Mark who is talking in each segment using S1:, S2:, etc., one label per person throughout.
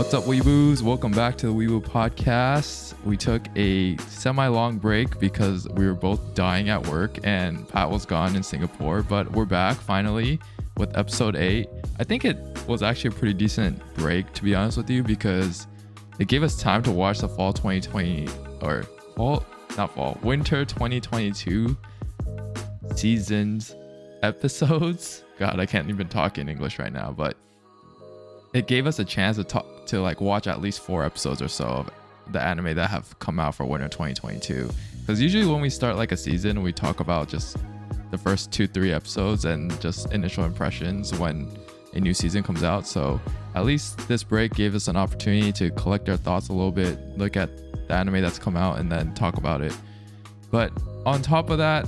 S1: What's up, Weeboos? Welcome back to the Weeboo podcast. We took a semi-long break because we were both dying at work and Pat was gone in Singapore, but we're back finally with episode 8. I think it was actually a pretty decent break, to be honest with you, because it gave us time to watch the winter 2022 seasons episodes. God, I can't even talk in English right now, but it gave us a chance to watch at least 4 episodes or so of the anime that have come out for winter 2022. Because usually when we start like a season, we talk about just the first 2-3 episodes and just initial impressions when a new season comes out. So at least this break gave us an opportunity to collect our thoughts a little bit, look at the anime that's come out, and then talk about it. But on top of that,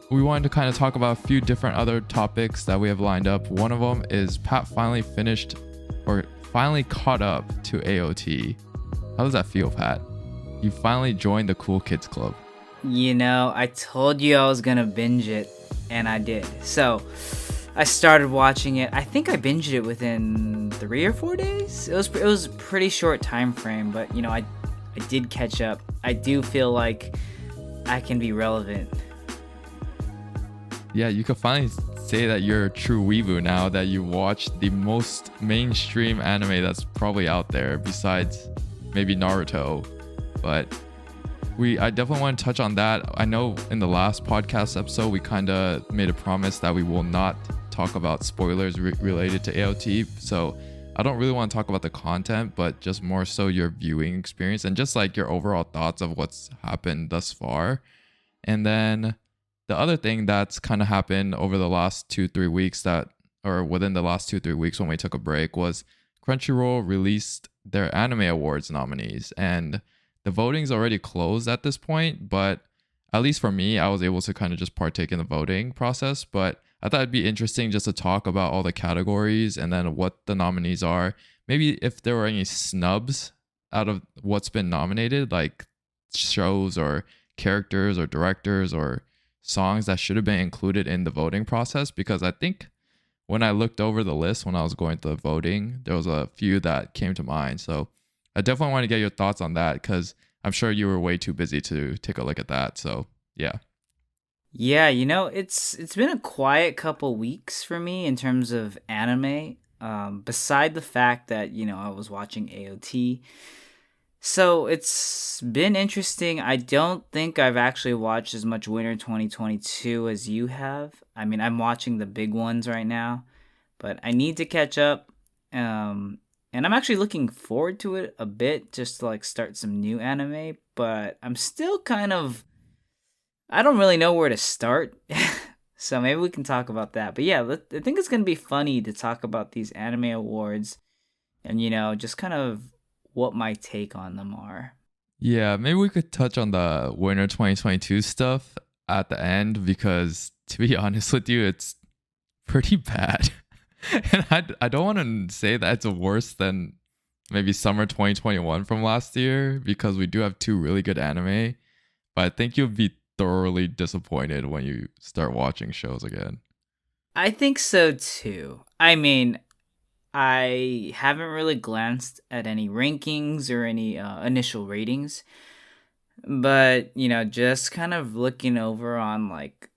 S1: we wanted to kind of talk about a few different other topics that we have lined up. One of them is Pat finally caught up to AOT. How does that feel, Pat? You finally joined the Cool Kids Club.
S2: You know, I told you I was gonna binge it, and I did. So I started watching it. I think I binged it within 3 or 4 days. It was a pretty short time frame, but you know, I did catch up. I do feel like I can be relevant.
S1: Yeah, you could finally say that you're a true weeboo now that you watched the most mainstream anime that's probably out there besides maybe Naruto. But I definitely want to touch on that. I know in the last podcast episode, we kind of made a promise that we will not talk about spoilers related to AOT. So I don't really want to talk about the content, but just more so your viewing experience and just like your overall thoughts of what's happened thus far. And then the other thing that's kind of happened over the last 2-3 weeks within the last 2-3 weeks when we took a break was Crunchyroll released their anime awards nominees, and the voting's already closed at this point, but at least for me, I was able to kind of just partake in the voting process. But I thought it'd be interesting just to talk about all the categories and then what the nominees are. Maybe if there were any snubs out of what's been nominated, like shows or characters or directors or songs that should have been included in the voting process, because I think when I looked over the list when I was going through the voting, there was a few that came to mind. So I definitely want to get your thoughts on that because I'm sure you were way too busy to take a look at that. So yeah.
S2: Yeah, you know, it's been a quiet couple weeks for me in terms of anime. Beside the fact that, you know, I was watching AOT. So it's been interesting. I don't think I've actually watched as much Winter 2022 as you have. I mean, I'm watching the big ones right now, but I need to catch up. And I'm actually looking forward to it a bit just to like start some new anime, but I'm still I don't really know where to start. So maybe we can talk about that. But yeah, I think it's going to be funny to talk about these anime awards and, you know, just kind of what my take on them are.
S1: Yeah, maybe we could touch on the winter 2022 stuff at the end because to be honest with you, it's pretty bad. And I don't want to say that it's worse than maybe summer 2021 from last year because we do have 2 really good anime, but I think you'll be thoroughly disappointed when you start watching shows again.
S2: I think so too. I mean, I haven't really glanced at any rankings or any initial ratings, but you know, just kind of looking over on like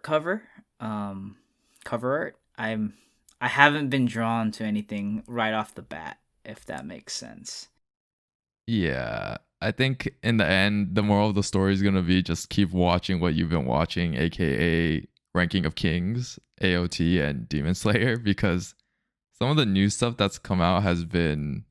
S2: cover art. I haven't been drawn to anything right off the bat, if that makes sense.
S1: Yeah, I think in the end, the moral of the story is going to be just keep watching what you've been watching, aka Ranking of Kings, AOT, and Demon Slayer, because some of the new stuff that's come out has been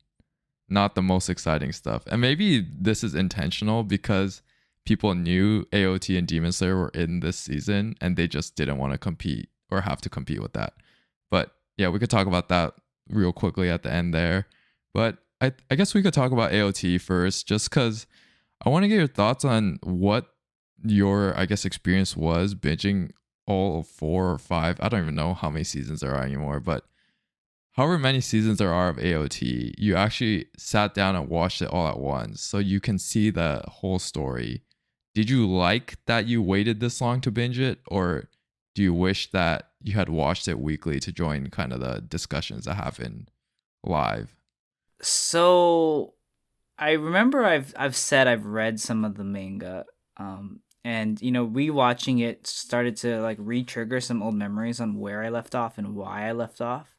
S1: not the most exciting stuff. And maybe this is intentional because people knew AOT and Demon Slayer were in this season and they just didn't want to compete or have to compete with that. But yeah, we could talk about that real quickly at the end there. But I guess we could talk about AOT first just because I want to get your thoughts on what your, I guess, experience was binging all 4 or 5. I don't even know how many seasons there are anymore, but however many seasons there are of AOT, you actually sat down and watched it all at once so you can see the whole story. Did you like that you waited this long to binge it, or do you wish that you had watched it weekly to join kind of the discussions that happen live?
S2: So I remember I've said I've read some of the manga, and rewatching it started to like re-trigger some old memories on where I left off and why I left off.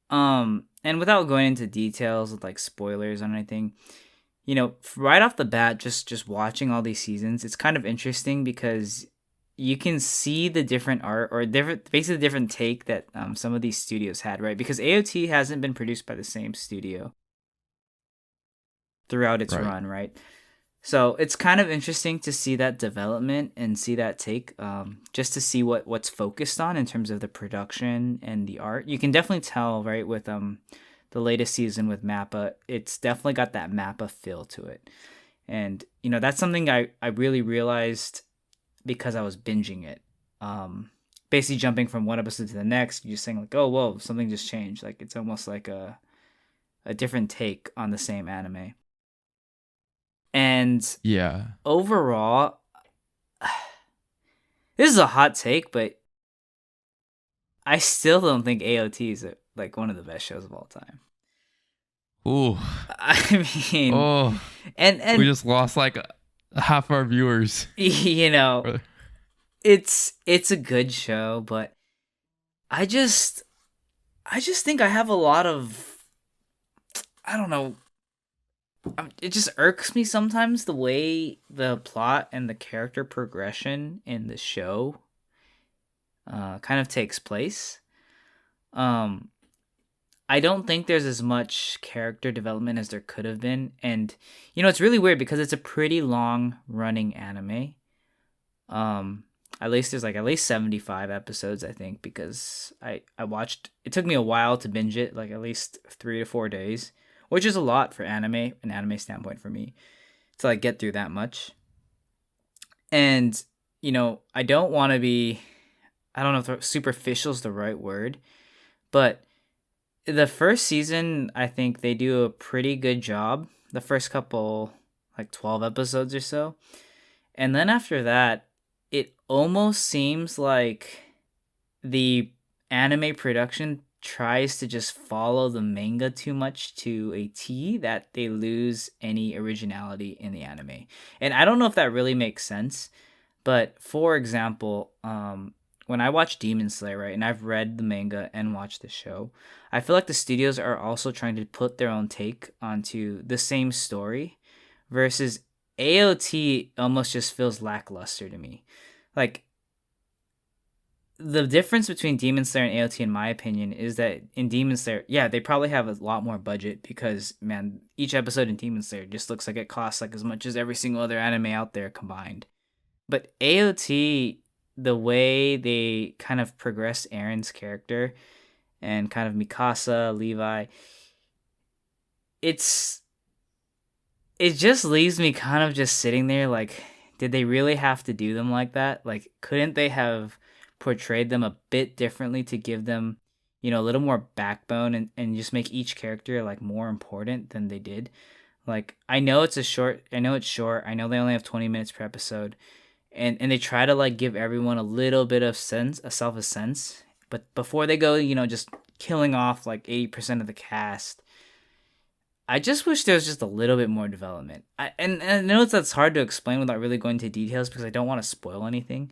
S2: And without going into details with like spoilers or anything, right off the bat, just watching all these seasons, it's kind of interesting because you can see the different art or basically different take that some of these studios had, right? Because AOT hasn't been produced by the same studio throughout its
S1: Right.
S2: run, right? So it's kind of interesting to see that development and see that take, just to see what's focused on in terms of the production and the art. You can definitely tell, right, with the latest season with Mappa, it's definitely got that Mappa feel to it. And that's something I really realized because I was binging it. Basically jumping from one episode to the next, you're just saying like, oh whoa, something just changed. Like it's almost like a different take on the same anime. And
S1: Yeah.
S2: overall, this is a hot take, but I still don't think AOT is like one of the best shows of all time.
S1: Ooh.
S2: I mean,
S1: Oh,
S2: and
S1: we just lost like half our viewers.
S2: it's a good show, but I just think I have a lot of, I don't know. It just irks me sometimes the way the plot and the character progression in the show kind of takes place. I don't think there's as much character development as there could have been, and it's really weird because it's a pretty long running anime. At least there's like at least 75 episodes, I think, because I watched. It took me a while to binge it, like at least 3 to 4 days, which is a lot for an anime standpoint for me, to like get through that much. And I don't want to be, I don't know if superficial is the right word, but the first season, I think they do a pretty good job. The first couple, like 12 episodes or so. And then after that, it almost seems like the anime production tries to just follow the manga too much to a T that they lose any originality in the anime. And I don't know if that really makes sense, but for example, when I watch Demon Slayer, right, and I've read the manga and watched the show, I feel like the studios are also trying to put their own take onto the same story, versus AOT almost just feels lackluster to me. Like, the difference between Demon Slayer and AOT, in my opinion, is that in Demon Slayer, yeah, they probably have a lot more budget because, man, each episode in Demon Slayer just looks like it costs like as much as every single other anime out there combined. But AOT, the way they kind of progress Aaron's character and kind of Mikasa, Levi, it just leaves me kind of just sitting there like, did they really have to do them like that? Like, couldn't they have portrayed them a bit differently to give them, a little more backbone and just make each character like more important than they did? Like, I know it's short, I know they only have 20 minutes per episode, and they try to like give everyone a little bit of sense, a sense, but before they go, just killing off like 80% of the cast, I just wish there was just a little bit more development. And I know that's hard to explain without really going into details because I don't want to spoil anything.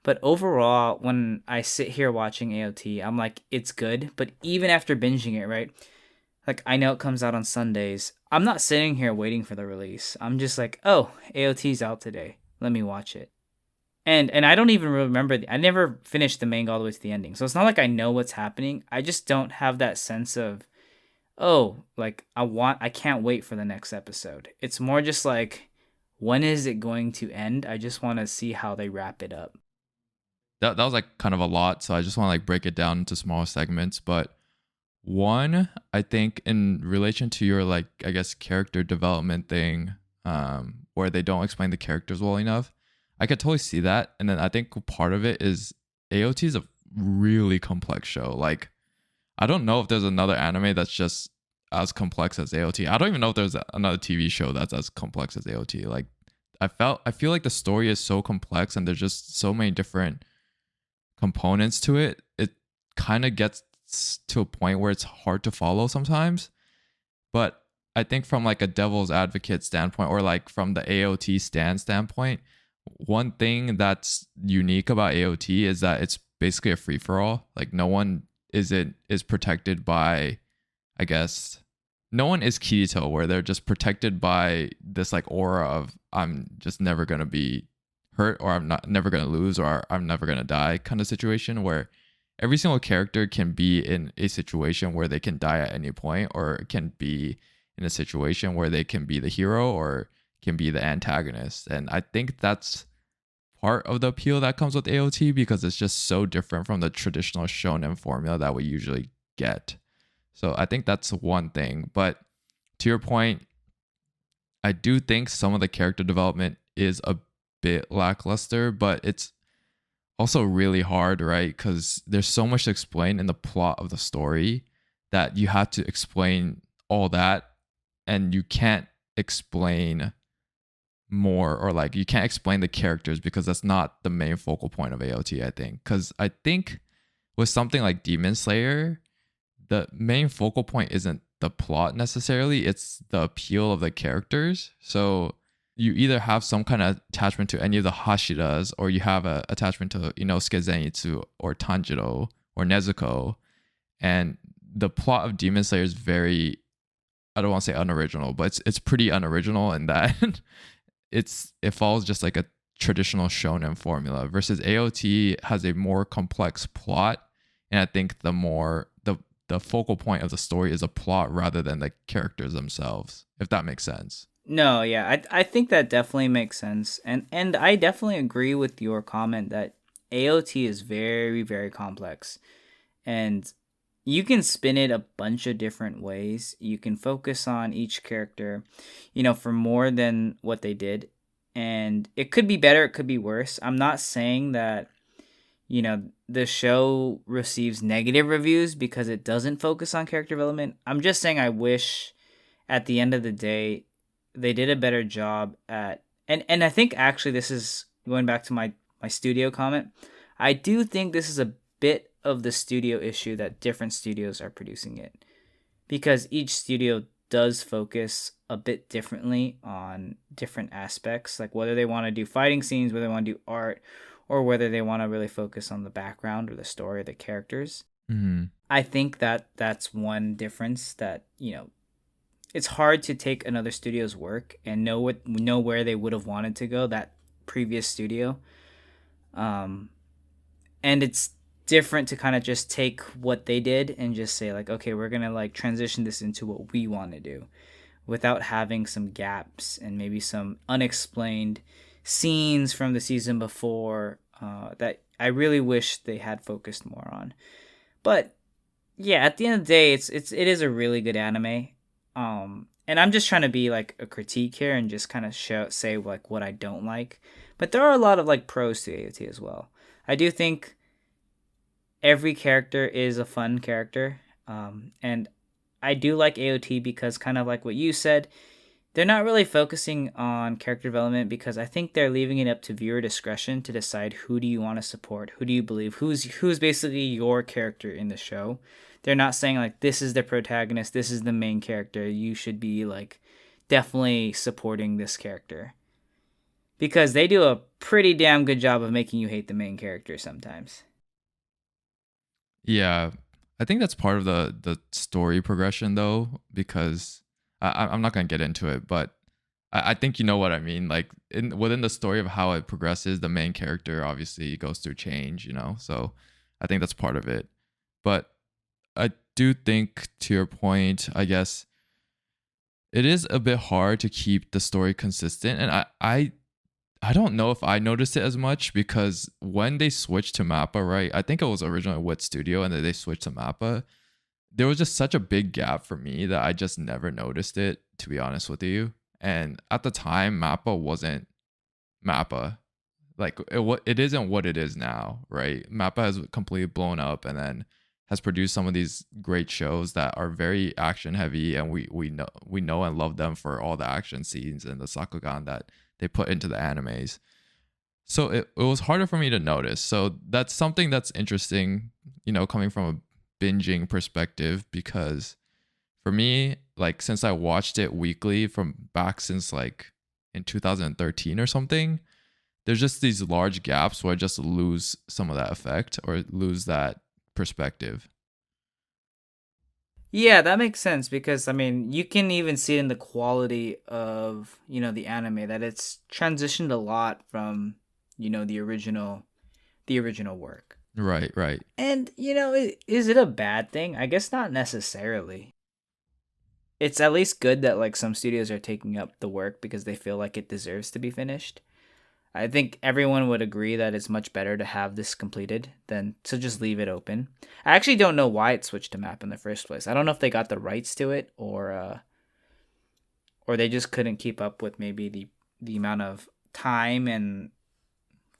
S2: But overall, when I sit here watching AOT, I'm like, it's good. But even after binging it, right? Like, I know it comes out on Sundays. I'm not sitting here waiting for the release. I'm just like, oh, AOT's out today. Let me watch it. And I don't even remember. I never finished the manga all the way to the ending. So it's not like I know what's happening. I just don't have that sense of, oh, like I can't wait for the next episode. It's more just like, when is it going to end? I just want to see how they wrap it up.
S1: That was like kind of a lot, so I just want to like break it down into smaller segments. But one, I think in relation to your like, I guess, character development thing, where they don't explain the characters well enough, I could totally see that. And then I think part of it is AOT is a really complex show. Like, I don't know if there's another anime that's just as complex as AOT. I don't even know if there's another TV show that's as complex as AOT. Like, I feel like the story is so complex and there's just so many different components to it. It kind of gets gets to a point where it's hard to follow sometimes. But I think from like a devil's advocate standpoint, or like from the AOT standpoint, one thing that's unique about AOT is that it's basically a free for all. Like no one is protected by, I guess, no one is Kirito, where they're just protected by this like aura of I'm just never gonna be hurt, or I'm not never gonna lose, or I'm never gonna die kind of situation, where every single character can be in a situation where they can die at any point, or can be in a situation where they can be the hero or can be the antagonist. And I think that's part of the appeal that comes with AOT, because it's just so different from the traditional shonen formula that we usually get. So I think that's one thing. But to your point, I do think some of the character development is a bit lackluster, but it's also really hard, right? Because there's so much to explain in the plot of the story that you have to explain all that, and you can't explain more, or like you can't explain the characters, because that's not the main focal point of AOT, I think. Because I think with something like Demon Slayer, the main focal point isn't the plot necessarily, it's the appeal of the characters. So you either have some kind of attachment to any of the Hashiras, or you have a attachment to Inosuke Zenitsu or Tanjiro or Nezuko. And the plot of Demon Slayer is very, I don't want to say unoriginal, but it's pretty unoriginal in that it follows just like a traditional shonen formula, versus AOT has a more complex plot. And I think the focal point of the story is a plot rather than the characters themselves, if that makes sense.
S2: No, yeah, I think that definitely makes sense, and I definitely agree with your comment that AOT is very, very complex, and you can spin it a bunch of different ways. You can focus on each character, for more than what they did, and it could be better, it could be worse. I'm not saying that the show receives negative reviews because it doesn't focus on character development. I'm just saying I wish at the end of the day they did a better job at, and I think actually this is going back to my studio comment. I do think this is a bit of the studio issue that different studios are producing it, because each studio does focus a bit differently on different aspects, like whether they want to do fighting scenes, whether they want to do art, or whether they want to really focus on the background or the story of the characters.
S1: Mm-hmm.
S2: I think that that's one difference that, it's hard to take another studio's work and know where they would have wanted to go, that previous studio. And it's different to kind of just take what they did and just say like, okay, we're going to like transition this into what we want to do, without having some gaps and maybe some unexplained scenes from the season before that I really wish they had focused more on. But yeah, at the end of the day, it is a really good anime. And I'm just trying to be like a critique here and just kind of say like what I don't like. But there are a lot of like pros to AOT as well. I do think every character is a fun character. And I do like AOT because, kind of like what you said, they're not really focusing on character development, because I think they're leaving it up to viewer discretion to decide who do you want to support, who do you believe, who's basically your character in the show. They're not saying like, this is the protagonist, this is the main character, you should be like definitely supporting this character, because they do a pretty damn good job of making you hate the main character sometimes.
S1: Yeah, I think that's part of the story progression though, because I'm not gonna get into it, but I think you know what I mean. Like within the story of how it progresses, the main character obviously goes through change, So I think that's part of it. But I do think, to your point, I guess it is a bit hard to keep the story consistent, and I don't know if I noticed it as much, because when they switched to Mappa, right? I think it was originally with Studio, and then they switched to Mappa. There was just such a big gap for me that I just never noticed it, to be honest with you. And at the time, Mappa wasn't Mappa. Like it isn't what it is now, right? Mappa has completely blown up, and then has produced some of these great shows that are very action heavy, and we know and love them for all the action scenes and the sakugan that they put into the animes. So it was harder for me to notice. So that's something that's interesting, coming from a binging perspective, because for me, like since I watched it weekly from back since like in 2013 or something, there's just these large gaps where I just lose some of that effect or lose that perspective.
S2: Yeah, that makes sense because I mean, you can even see it in the quality of, the anime that it's transitioned a lot from, the original work.
S1: Right, right.
S2: And, is it a bad thing? I guess not necessarily. It's at least good that like some studios are taking up the work because they feel like it deserves to be finished. I think everyone would agree that it's much better to have this completed than to just leave it open. I actually don't know why it switched to map in the first place. I don't know if they got the rights to it or they just couldn't keep up with maybe the amount of time and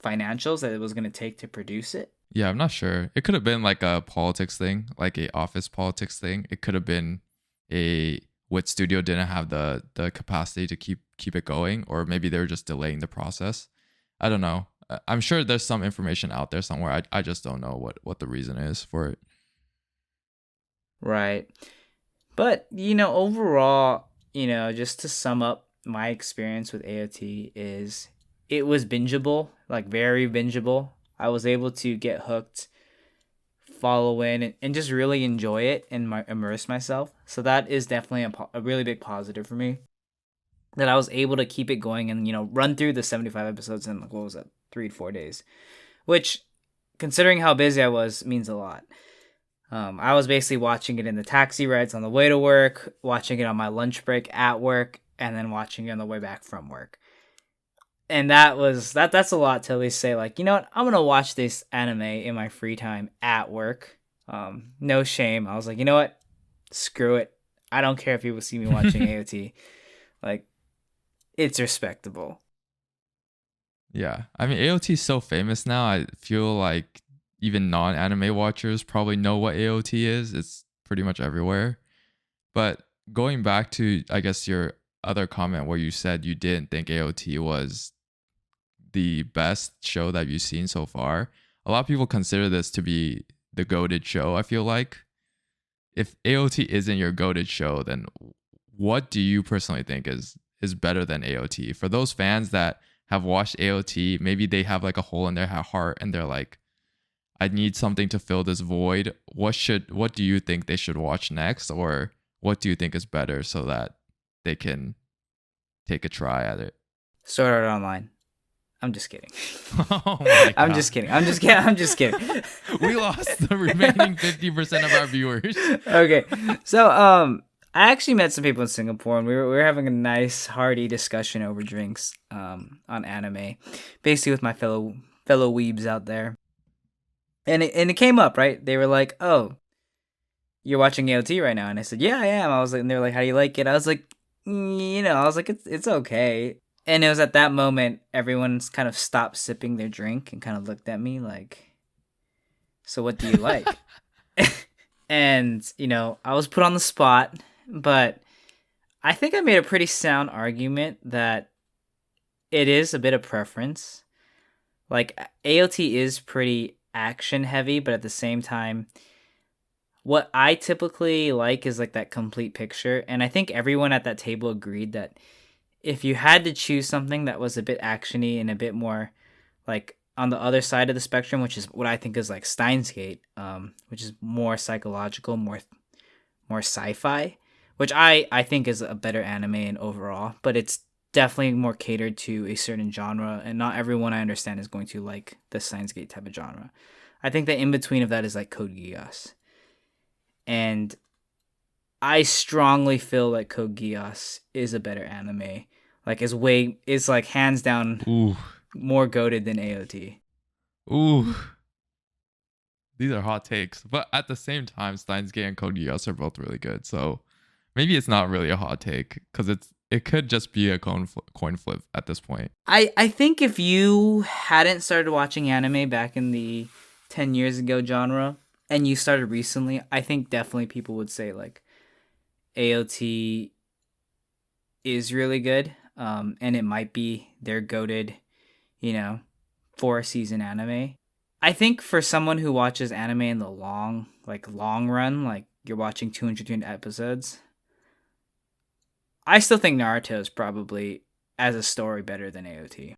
S2: financials that it was going to take to produce it.
S1: Yeah, I'm not sure. It could have been like a politics thing, like a office politics thing. It could have been a what studio didn't have the capacity to keep it going, or maybe they were just delaying the process. I don't know. I'm sure there's some information out there somewhere. I just don't know what the reason is for it.
S2: Right. But, overall, just to sum up my experience with AOT is it was bingeable, like very bingeable. I was able to get hooked, follow in, and just really enjoy it and immerse myself. So that is definitely a really big positive for me. That I was able to keep it going and, run through the 75 episodes in, like, what was that, 3 to 4 days? Which, considering how busy I was, means a lot. I was basically watching it in the taxi rides on the way to work, watching it on my lunch break at work, and then watching it on the way back from work. And that's a lot to at least say, like, you know what, I'm gonna watch this anime in my free time at work. No shame. I was like, you know what? Screw it. I don't care if people see me watching AOT. Like, it's respectable.
S1: Yeah. I mean, AOT is so famous now. I feel like even non-anime watchers probably know what AOT is. It's pretty much everywhere. But going back to, I guess, your other comment where you said you didn't think AOT was the best show that you've seen so far, a lot of people consider this to be the goated show, I feel like. If AOT isn't your goated show, then what do you personally think is better than AOT? For those fans that have watched AOT, maybe they have like a hole in their heart and they're like, I need something to fill this void. What do you think they should watch next, or what do you think is better so that they can take a try at it?
S2: Sword Art Online. I'm just kidding.
S1: Oh my
S2: I'm
S1: god.
S2: just kidding. I'm just kidding. I'm just kidding.
S1: We lost the remaining 50% of our viewers.
S2: Okay. So I actually met some people in Singapore and we were having a nice hearty discussion over drinks on anime. Basically with my fellow weebs out there. And it came up, right? They were like, "Oh, you're watching AOT right now." And I said, "Yeah, I am." I was like, and they were like, "How do you like it?" I was like, I was like, it's okay. And it was at that moment everyone's kind of stopped sipping their drink and kind of looked at me like, "So what do you like?" And, I was put on the spot, but I think I made a pretty sound argument that it is a bit of preference. Like, AOT is pretty action heavy, but at the same time, what I typically like is like that complete picture. And I think everyone at that table agreed that if you had to choose something that was a bit actiony and a bit more like on the other side of the spectrum, which is what I think is like Steins Gate, which is more psychological, more sci-fi, which I think is a better anime in overall, but it's definitely more catered to a certain genre, and not everyone I understand is going to like the Steins Gate type of genre. I think the in between of that is like Code Geass, and I strongly feel like Code Geass is a better anime. Like is like hands down
S1: Ooh.
S2: more goated than AOT.
S1: Ooh. These are hot takes. But at the same time, Steins Gate and Code Geass are both really good. So maybe it's not really a hot take because it could just be a coin flip at this point.
S2: I think if you hadn't started watching anime back in the 10 years ago genre and you started recently, I think definitely people would say like AOT is really good. And it might be their goated, 4 season anime. I think for someone who watches anime in the long run, like you're watching 200 episodes, I still think Naruto is probably as a story better than AOT.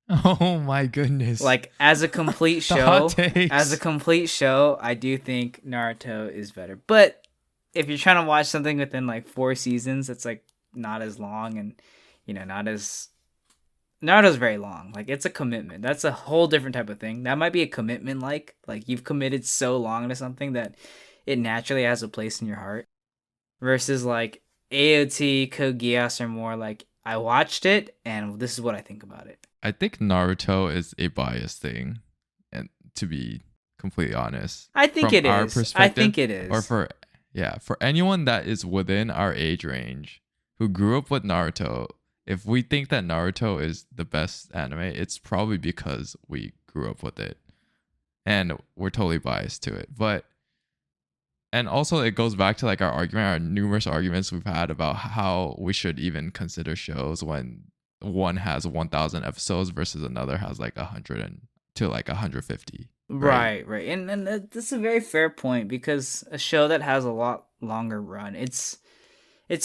S1: Oh my goodness.
S2: Like as a complete
S1: The hot
S2: show,
S1: takes.
S2: I do think Naruto is better. But if you're trying to watch something within like 4 seasons, it's like not as long and not as Naruto's very long. Like it's a commitment. That's a whole different type of thing. That might be a commitment like you've committed so long to something that it naturally has a place in your heart. Versus like AOT, Code Geass are more like I watched it and this is what I think about it.
S1: I think Naruto is a biased thing, and to be completely honest,
S2: I think
S1: from
S2: it
S1: our
S2: is. I
S1: perspective,
S2: think it is.
S1: or for anyone that is within our age range who grew up with Naruto, if we think that Naruto is the best anime, it's probably because we grew up with it, and we're totally biased to it. But and also it goes back to like our numerous arguments we've had about how we should even consider shows when one has 1,000 episodes versus another has like 100 to like 150.
S2: Right. And that's a very fair point because a show that has a lot longer run, it's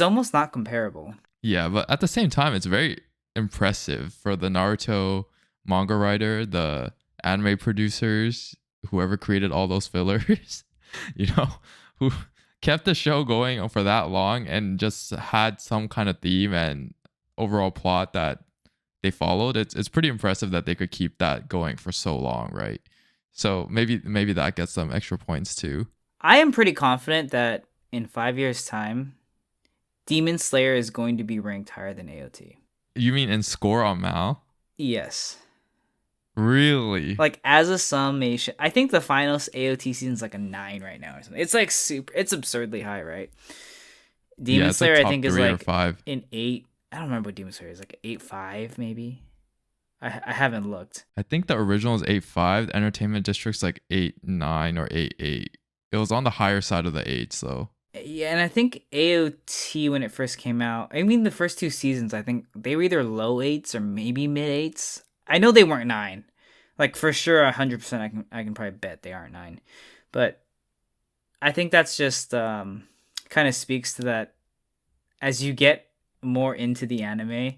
S2: almost not comparable.
S1: Yeah, but at the same time, it's very impressive for the Naruto manga writer, the anime producers, whoever created all those fillers, you know, who kept the show going for that long and just had some kind of theme and overall plot that they followed. It's pretty impressive that they could keep that going for so long, right? So maybe that gets some extra points too.
S2: I am pretty confident that in 5 years' time, Demon Slayer is going to be ranked higher than AOT.
S1: You mean in score on Mal?
S2: Yes.
S1: Really?
S2: Like as a summation, I think the final AOT season is like a 9 right now or something. It's like it's absurdly high, right? Demon Slayer
S1: like
S2: I think is like
S1: 5.
S2: an 8. I don't remember what Demon Slayer is, like 8.5 maybe. I haven't looked.
S1: I think the original is 8.5. The Entertainment District's like 8.9 or 8.8. It was on the higher side of the 8s though.
S2: Yeah, and I think AOT when it first came out, I mean the first 2 seasons, I think they were either low 8s or maybe mid 8s. I know they weren't 9. Like for sure 100% I can probably bet they aren't 9. But I think that's just kind of speaks to that as you get more into the anime,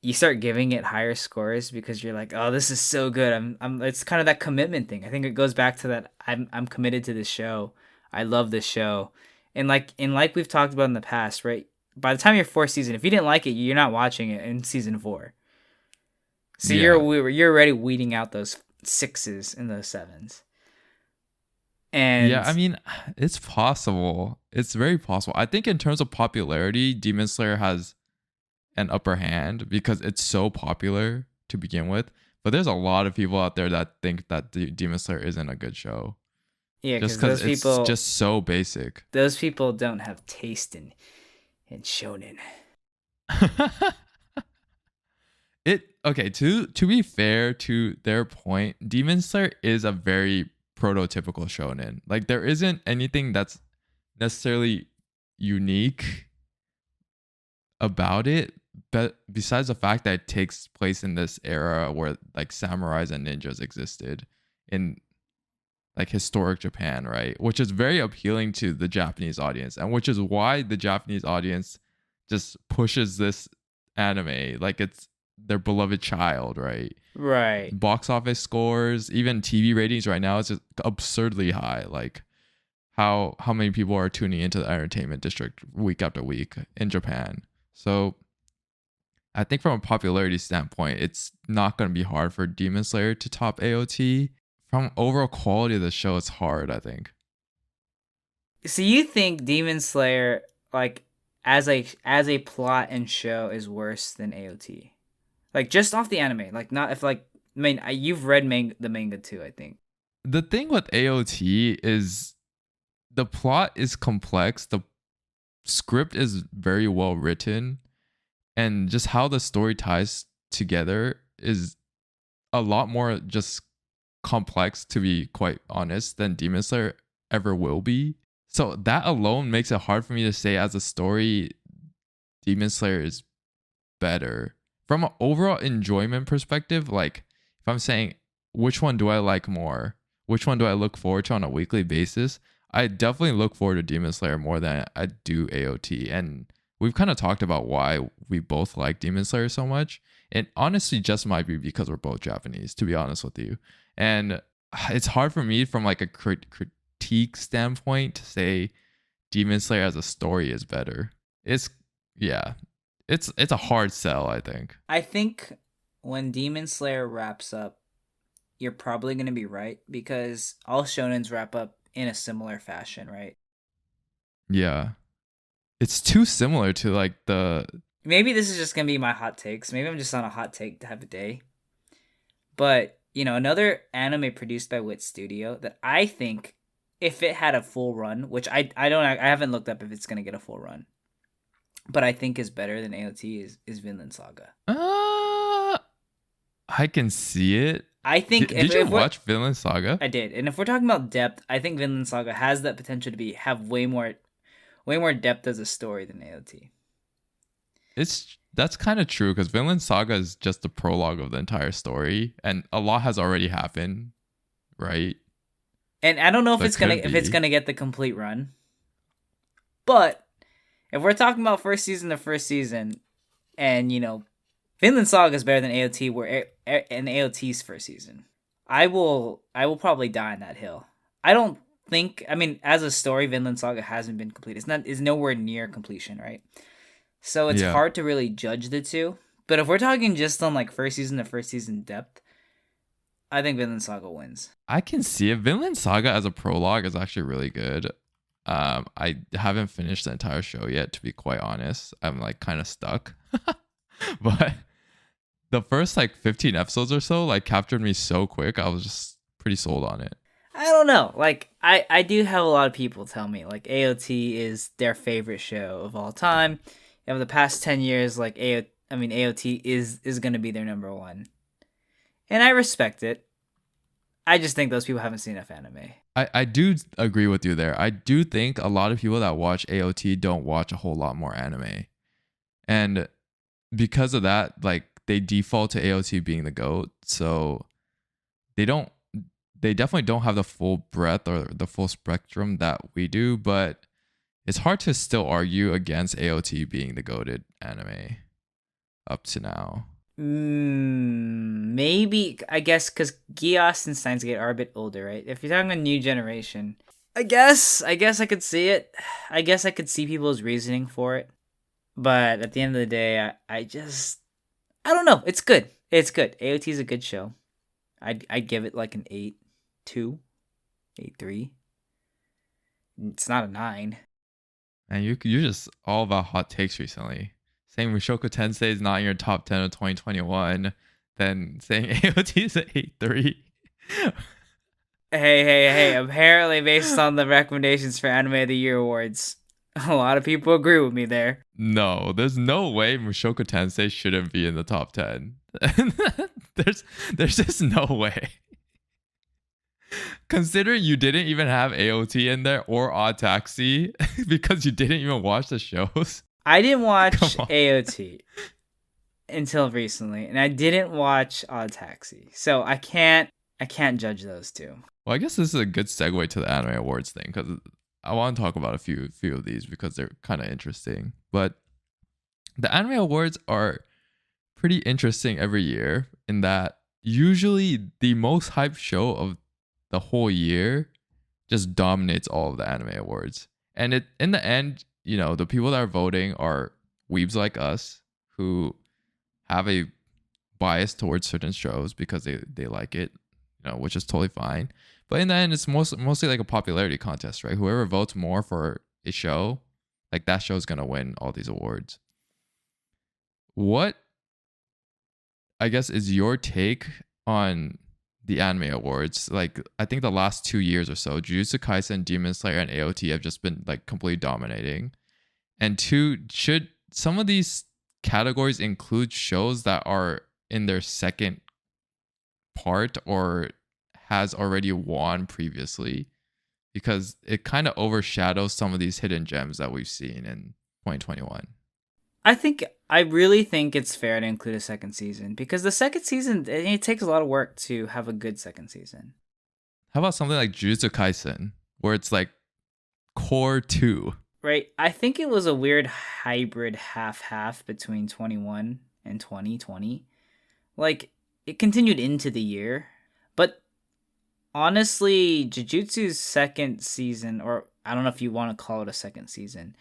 S2: you start giving it higher scores because you're like, oh, this is so good. I'm it's kind of that commitment thing. I think it goes back to that I'm committed to this show. I love this show. And like we've talked about in the past, right? By the time you're 4th season, if you didn't like it, you're not watching it in season 4. So
S1: Yeah.
S2: you're already weeding out those 6s and those 7s. And
S1: Yeah, I mean, it's possible. It's very possible. I think in terms of popularity, Demon Slayer has an upper hand because it's so popular to begin with. But there's a lot of people out there that think that Demon Slayer isn't a good show.
S2: yeah,
S1: Just
S2: because
S1: because it's just so basic.
S2: those people don't have taste in shonen.
S1: Okay, to be fair to their point, Demon Slayer is a very prototypical shonen. Like there isn't anything that's necessarily unique about it, but besides the fact that it takes place in this era where like samurais and ninjas existed in like historic Japan, right? Which is very appealing to the Japanese audience, and which is why the Japanese audience just pushes this anime like it's their beloved child, right?
S2: Right.
S1: Box office scores, even TV ratings right now is just absurdly high. Like how many people are tuning into the Entertainment District week after week in Japan. So I think from a popularity standpoint, it's not going to be hard for Demon Slayer to top AOT. From overall quality of the show, it's hard, I think.
S2: So you think Demon Slayer, like as a plot and show, is worse than AOT? Like just off the anime, like not if like I mean you've read the manga too, I think.
S1: The thing with AOT is the plot is complex, the script is very well written, and just how the story ties together is a lot more just complex, to be quite honest, than Demon Slayer ever will be. So that alone makes it hard for me to say as a story Demon Slayer is better. From an overall enjoyment perspective, like if I'm saying which one do I like more? Which one do I look forward to on a weekly basis? I definitely look forward to Demon Slayer more than I do AOT. And we've kind of talked about why we both like Demon Slayer so much. It honestly just might be because we're both Japanese, to be honest with you. And it's hard for me from like a critique standpoint to say Demon Slayer as a story is better. It's yeah. It's a hard sell, I think.
S2: I think when Demon Slayer wraps up, you're probably going to be right because all shonens wrap up in a similar fashion, right?
S1: Yeah. It's too similar to like the...
S2: Maybe this is just going to be my hot takes. Maybe I'm just on a hot take to have a day. But, another anime produced by Wit Studio that I think if it had a full run, which I haven't looked up if it's going to get a full run, but I think is better than AOT is Vinland Saga.
S1: I can see it.
S2: I think
S1: did you watch Vinland Saga?
S2: I did, and if we're talking about depth, I think Vinland Saga has that potential to have way more depth as a story than AOT.
S1: That's kind of true because Vinland Saga is just the prologue of the entire story, and a lot has already happened, right?
S2: And I don't know if it's gonna get the complete run, but if we're talking about first season to first season, and Vinland Saga is better than AOT, in AOT's first season, I will probably die on that hill. I don't think. I mean, as a story, Vinland Saga hasn't been complete. It's nowhere near completion, right? So it's hard to really judge the two. But if we're talking just on like first season to first season depth, I think Vinland Saga wins.
S1: I can see it. Vinland Saga as a prologue is actually really good. I haven't finished the entire show yet, to be quite honest. I'm like kind of stuck. But the first like 15 episodes or so like captured me so quick. I was just pretty sold on it.
S2: I don't know. Like I do have a lot of people tell me like AOT is their favorite show of all time. Over the past 10 years, like AOT is going to be their number one. And I respect it. I just think those people haven't seen enough anime.
S1: I do agree with you there. I do think a lot of people that watch AOT don't watch a whole lot more anime. And because of that, like they default to AOT being the GOAT. So they definitely don't have the full breadth or the full spectrum that we do, but it's hard to still argue against AOT being the GOATed anime up to now.
S2: Maybe, I guess, because Geass and Steins Gate are a bit older, right? If you're talking a new generation, I guess I could see it. I guess I could see people's reasoning for it. But at the end of the day, I don't know. It's good. It's good. AOT is a good show. I'd give it like an 8.2, 8.3. It's not a 9.
S1: And you're just all about hot takes recently. Saying Mushoku Tensei is not in your top 10 of 2021, then saying AOT is an 8.3.
S2: Hey. Apparently, based on the recommendations for Anime of the Year awards, a lot of people agree with me there.
S1: No, there's no way Mushoku Tensei shouldn't be in the top 10. there's just no way. Consider you didn't even have AOT in there or Odd Taxi because you didn't even watch the shows.
S2: I didn't watch AOT until recently, and I didn't watch Odd Taxi, so I can't judge those two.
S1: Well, I guess this is a good segue to the Anime Awards thing because I want to talk about a few of these because they're kind of interesting. But the Anime Awards are pretty interesting every year in that usually the most hyped show of the whole year just dominates all of the Anime Awards. And in the end, the people that are voting are weebs like us who have a bias towards certain shows because they like it, which is totally fine. But in the end, it's mostly like a popularity contest, right? Whoever votes more for a show, like that show is going to win all these awards. What, I guess, is your take on the Anime Awards? Like, I think the last 2 years or so, Jujutsu Kaisen, Demon Slayer, and AOT have just been like completely dominating. And two, should some of these categories include shows that are in their second part or has already won previously? Because it kind of overshadows some of these hidden gems that we've seen in 2021.
S2: I really think it's fair to include a second season because the second season it takes a lot of work to have a good second season.
S1: How about something like Jujutsu Kaisen, where it's like core 2?
S2: Right? I think it was a weird hybrid half between 21 and 2020. Like it continued into the year, but honestly, Jujutsu's second season, or I don't know if you want to call it a second season,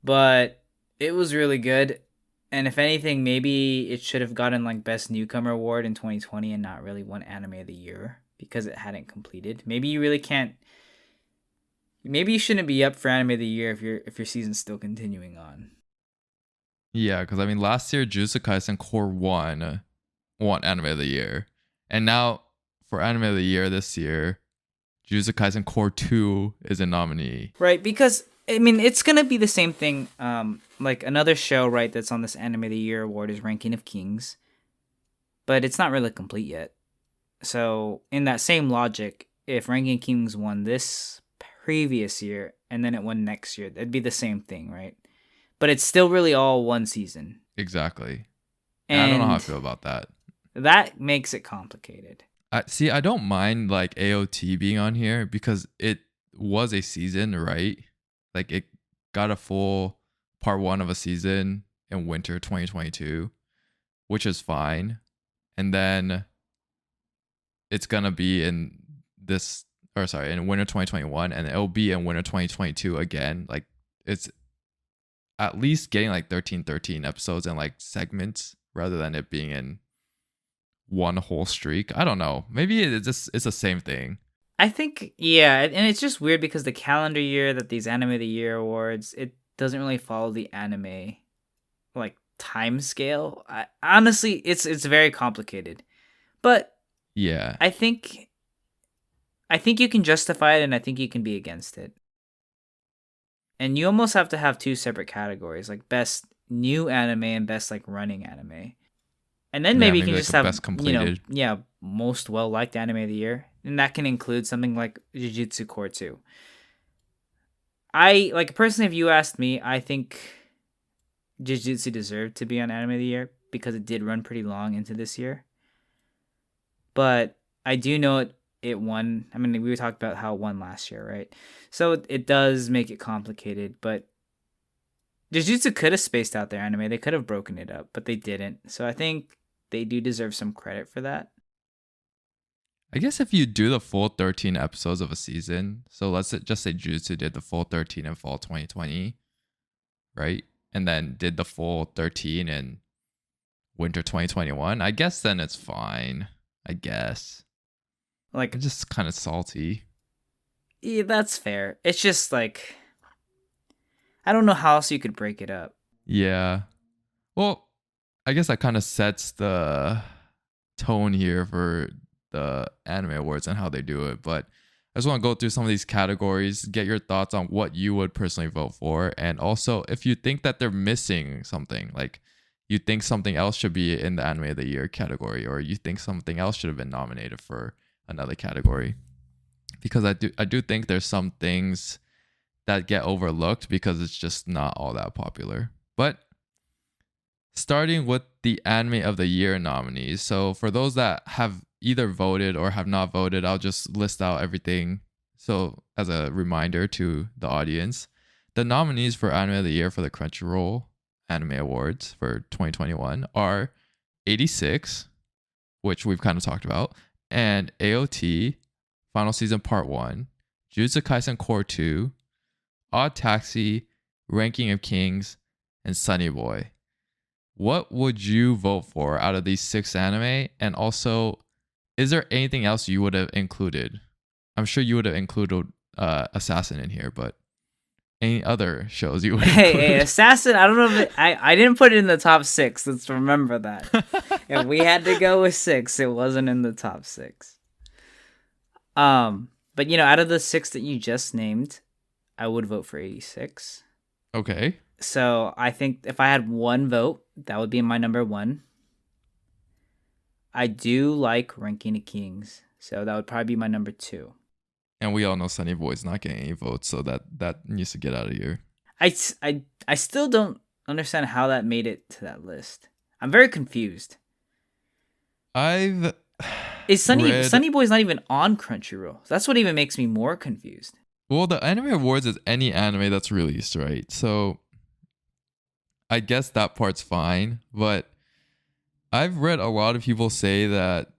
S2: but it was really good. And if anything, maybe it should have gotten like Best Newcomer Award in 2020 and not really won Anime of the Year because it hadn't completed. Maybe you really can't. Maybe you shouldn't be up for Anime of the Year if your season's still continuing on.
S1: Yeah, because I mean, last year Jujutsu Kaisen core 1 won Anime of the Year, and now for Anime of the Year this year, Jujutsu Kaisen core 2 is a nominee.
S2: Right, because I mean it's gonna be the same thing. Like another show, right, that's on this Anime of the Year award is Ranking of Kings, but it's not really complete yet. So in that same logic, if Ranking of Kings won this previous year and then it won next year, it'd be the same thing, right? But it's still really all one season.
S1: Exactly.
S2: And
S1: I don't know how I feel about that.
S2: That makes it complicated.
S1: I don't mind like AOT being on here because it was a season, right? Like it got a full part 1 of a season in winter 2022, which is fine. And then it's gonna be in in winter 2021, and it'll be in winter 2022 again. Like it's at least getting like 13 episodes and like segments rather than it being in one whole streak. I don't know. Maybe it's the same thing.
S2: I think, yeah, and it's just weird because the calendar year that these Anime of the Year awards, it doesn't really follow the anime like time scale. Honestly, it's very complicated. But
S1: Yeah.
S2: I think you can justify it and I think you can be against it. And you almost have to have two separate categories, like best new anime and best like running anime. And then maybe you can
S1: like
S2: just have
S1: best completed.
S2: Most well liked anime of the year. And that can include something like Jujutsu Core 2. I like personally, if you asked me, I think Jujutsu deserved to be on Anime of the Year because it did run pretty long into this year. But I do know it won. I mean, we talked about how it won last year, right? So it does make it complicated, but Jujutsu could have spaced out their anime. They could have broken it up, but they didn't. So I think they do deserve some credit for that.
S1: I guess if you do the full 13 episodes of a season, so let's just say Jujutsu did the full 13 in fall 2020, right? And then did the full 13 in winter 2021, I guess then it's fine. I guess.
S2: Like,
S1: it's just kind of salty.
S2: Yeah, that's fair. It's just like, I don't know how else you could break it up.
S1: Yeah. Well, I guess that kind of sets the tone here for the anime awards and how they do it. But I just want to go through some of these categories, get your thoughts on what you would personally vote for. And also, if you think that they're missing something, like you think something else should be in the anime of the year category, or you think something else should have been nominated for another category. Because I do think there's some things that get overlooked because it's just not all that popular. But starting with the anime of the year nominees. So for those that have either voted or have not voted, I'll just list out everything. So as a reminder to the audience, the nominees for anime of the year for the Crunchyroll Anime Awards for 2021 are 86, which we've kind of talked about, and AOT, Final Season Part 1, Jujutsu Kaisen Core 2, Odd Taxi, Ranking of Kings, and Sunny Boy. What would you vote for out of these 6 anime? And also, is there anything else you would have included? I'm sure you would have included Assassin in here, but any other shows you would include?
S2: Hey, Assassin, I don't know if I didn't put it in the top 6. Let's remember that. If we had to go with 6, it wasn't in the top 6. But out of the 6 that you just named, I would vote for 86.
S1: Okay.
S2: So I think if I had one vote, that would be my number 1. I do like Ranking of Kings, so that would probably be my number 2.
S1: And we all know Sunny Boy's not getting any votes, so that needs to get out of here.
S2: I still don't understand how that made it to that list. I'm very confused.
S1: I've
S2: Is
S1: read.
S2: Sunny Boy's not even on Crunchyroll? That's what even makes me more confused.
S1: Well, the Anime Awards is any anime that's released, right? So I guess that part's fine. But I've read a lot of people say that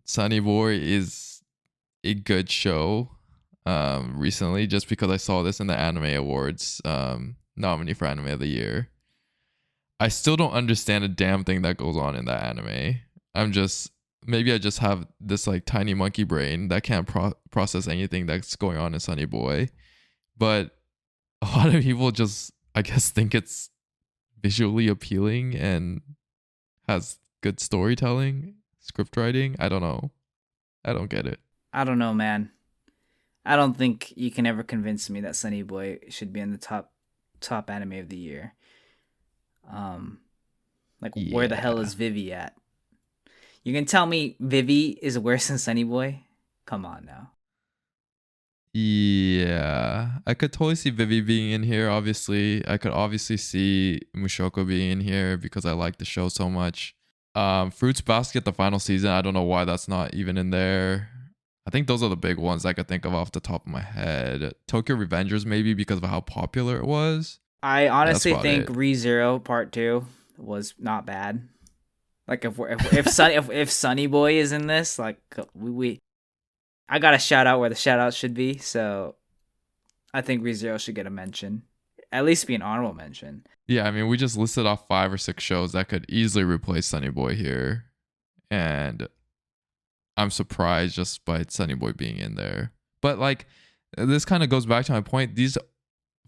S1: Sunny Boy is a good show recently, just because I saw this in the Anime Awards nominee for Anime of the Year. I still don't understand a damn thing that goes on in that anime. I'm just maybe I just have this like tiny monkey brain that can't process anything that's going on in Sunny Boy. But a lot of people just I guess think it's visually appealing and has good storytelling, script writing. I don't know. I don't get it.
S2: I don't know, man. I don't think you can ever convince me that Sunny Boy should be in the top anime of the year. Like where the hell
S1: Yeah.
S2: is Vivi at? You can tell me Vivi is worse than Sunny Boy? Come on now.
S1: Yeah. I could totally see Vivi being in here, obviously. I could obviously see Mushoko being in here because I like the show so much. Fruits Basket, the final season, I don't know why that's not even in there. I think those are the big ones I could think of off the top of my head. Tokyo Revengers, maybe because of how popular it was.
S2: I
S1: Yeah, that's
S2: honestly
S1: about
S2: think
S1: it.
S2: ReZero Part 2 was not bad. Like if Sunny Boy is in this, like we I got to shout out where the shout out should be, so I think ReZero should get a mention. At least be an honorable mention.
S1: Yeah, I mean, we just listed off 5 or 6 shows that could easily replace Sunny Boy here. And I'm surprised just by Sunny Boy being in there. But like, this kind of goes back to my point. These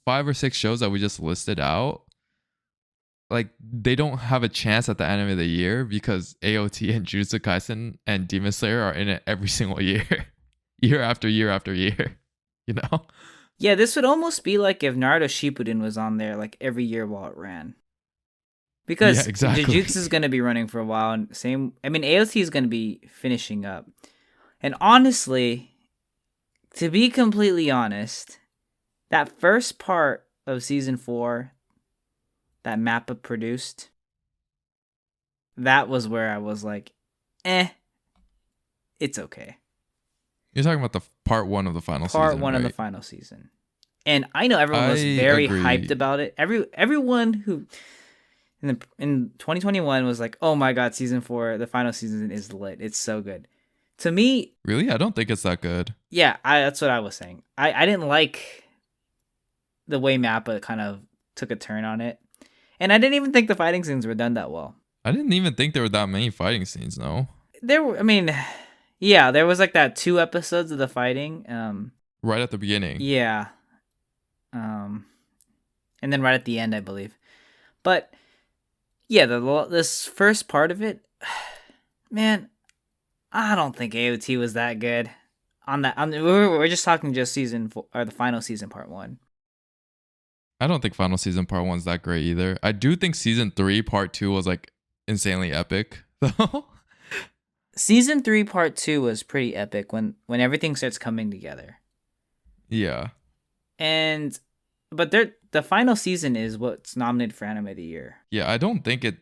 S1: 5 or 6 shows that we just listed out, like, they don't have a chance at the anime of the year because AOT and Jujutsu Kaisen and Demon Slayer are in it every single year, year after year after year. You know?
S2: Yeah, this would almost be like if Naruto Shippuden was on there like every year while it ran.
S1: Yeah,
S2: Because
S1: exactly.
S2: Jujutsu is going to be running for a while, and AOT is going to be finishing up. And honestly, to be completely honest, that first part of season 4 that Mappa produced, that was where I was like, it's okay.
S1: You're talking about the part 1 of the final season,
S2: Part 1
S1: right?
S2: of the final season. And I know everyone was
S1: I
S2: very
S1: agree.
S2: hyped about it. Everyone who in 2021 was like, "Oh my god, season 4, the final season is lit. It's so good." To me,
S1: Really? I don't think it's that good.
S2: yeah, that's what I was saying. I didn't like the way Mappa kind of took a turn on it. And I didn't even think the fighting scenes were done that well.
S1: I didn't even think there were that many fighting scenes, no.
S2: There were, yeah, there was like that 2 episodes of the fighting.
S1: Right at the beginning.
S2: Yeah. And then right at the end, I believe. But yeah, this first part of it, man, I don't think AOT was that good. We're just talking just season 4, or the final season, part 1.
S1: I don't think final season part 1's that great either. I do think season 3 part 2 was like insanely epic though.
S2: Season 3, part 2 was pretty epic when everything starts coming together.
S1: Yeah.
S2: But the final season is what's nominated for Anime of the Year.
S1: Yeah, I don't think it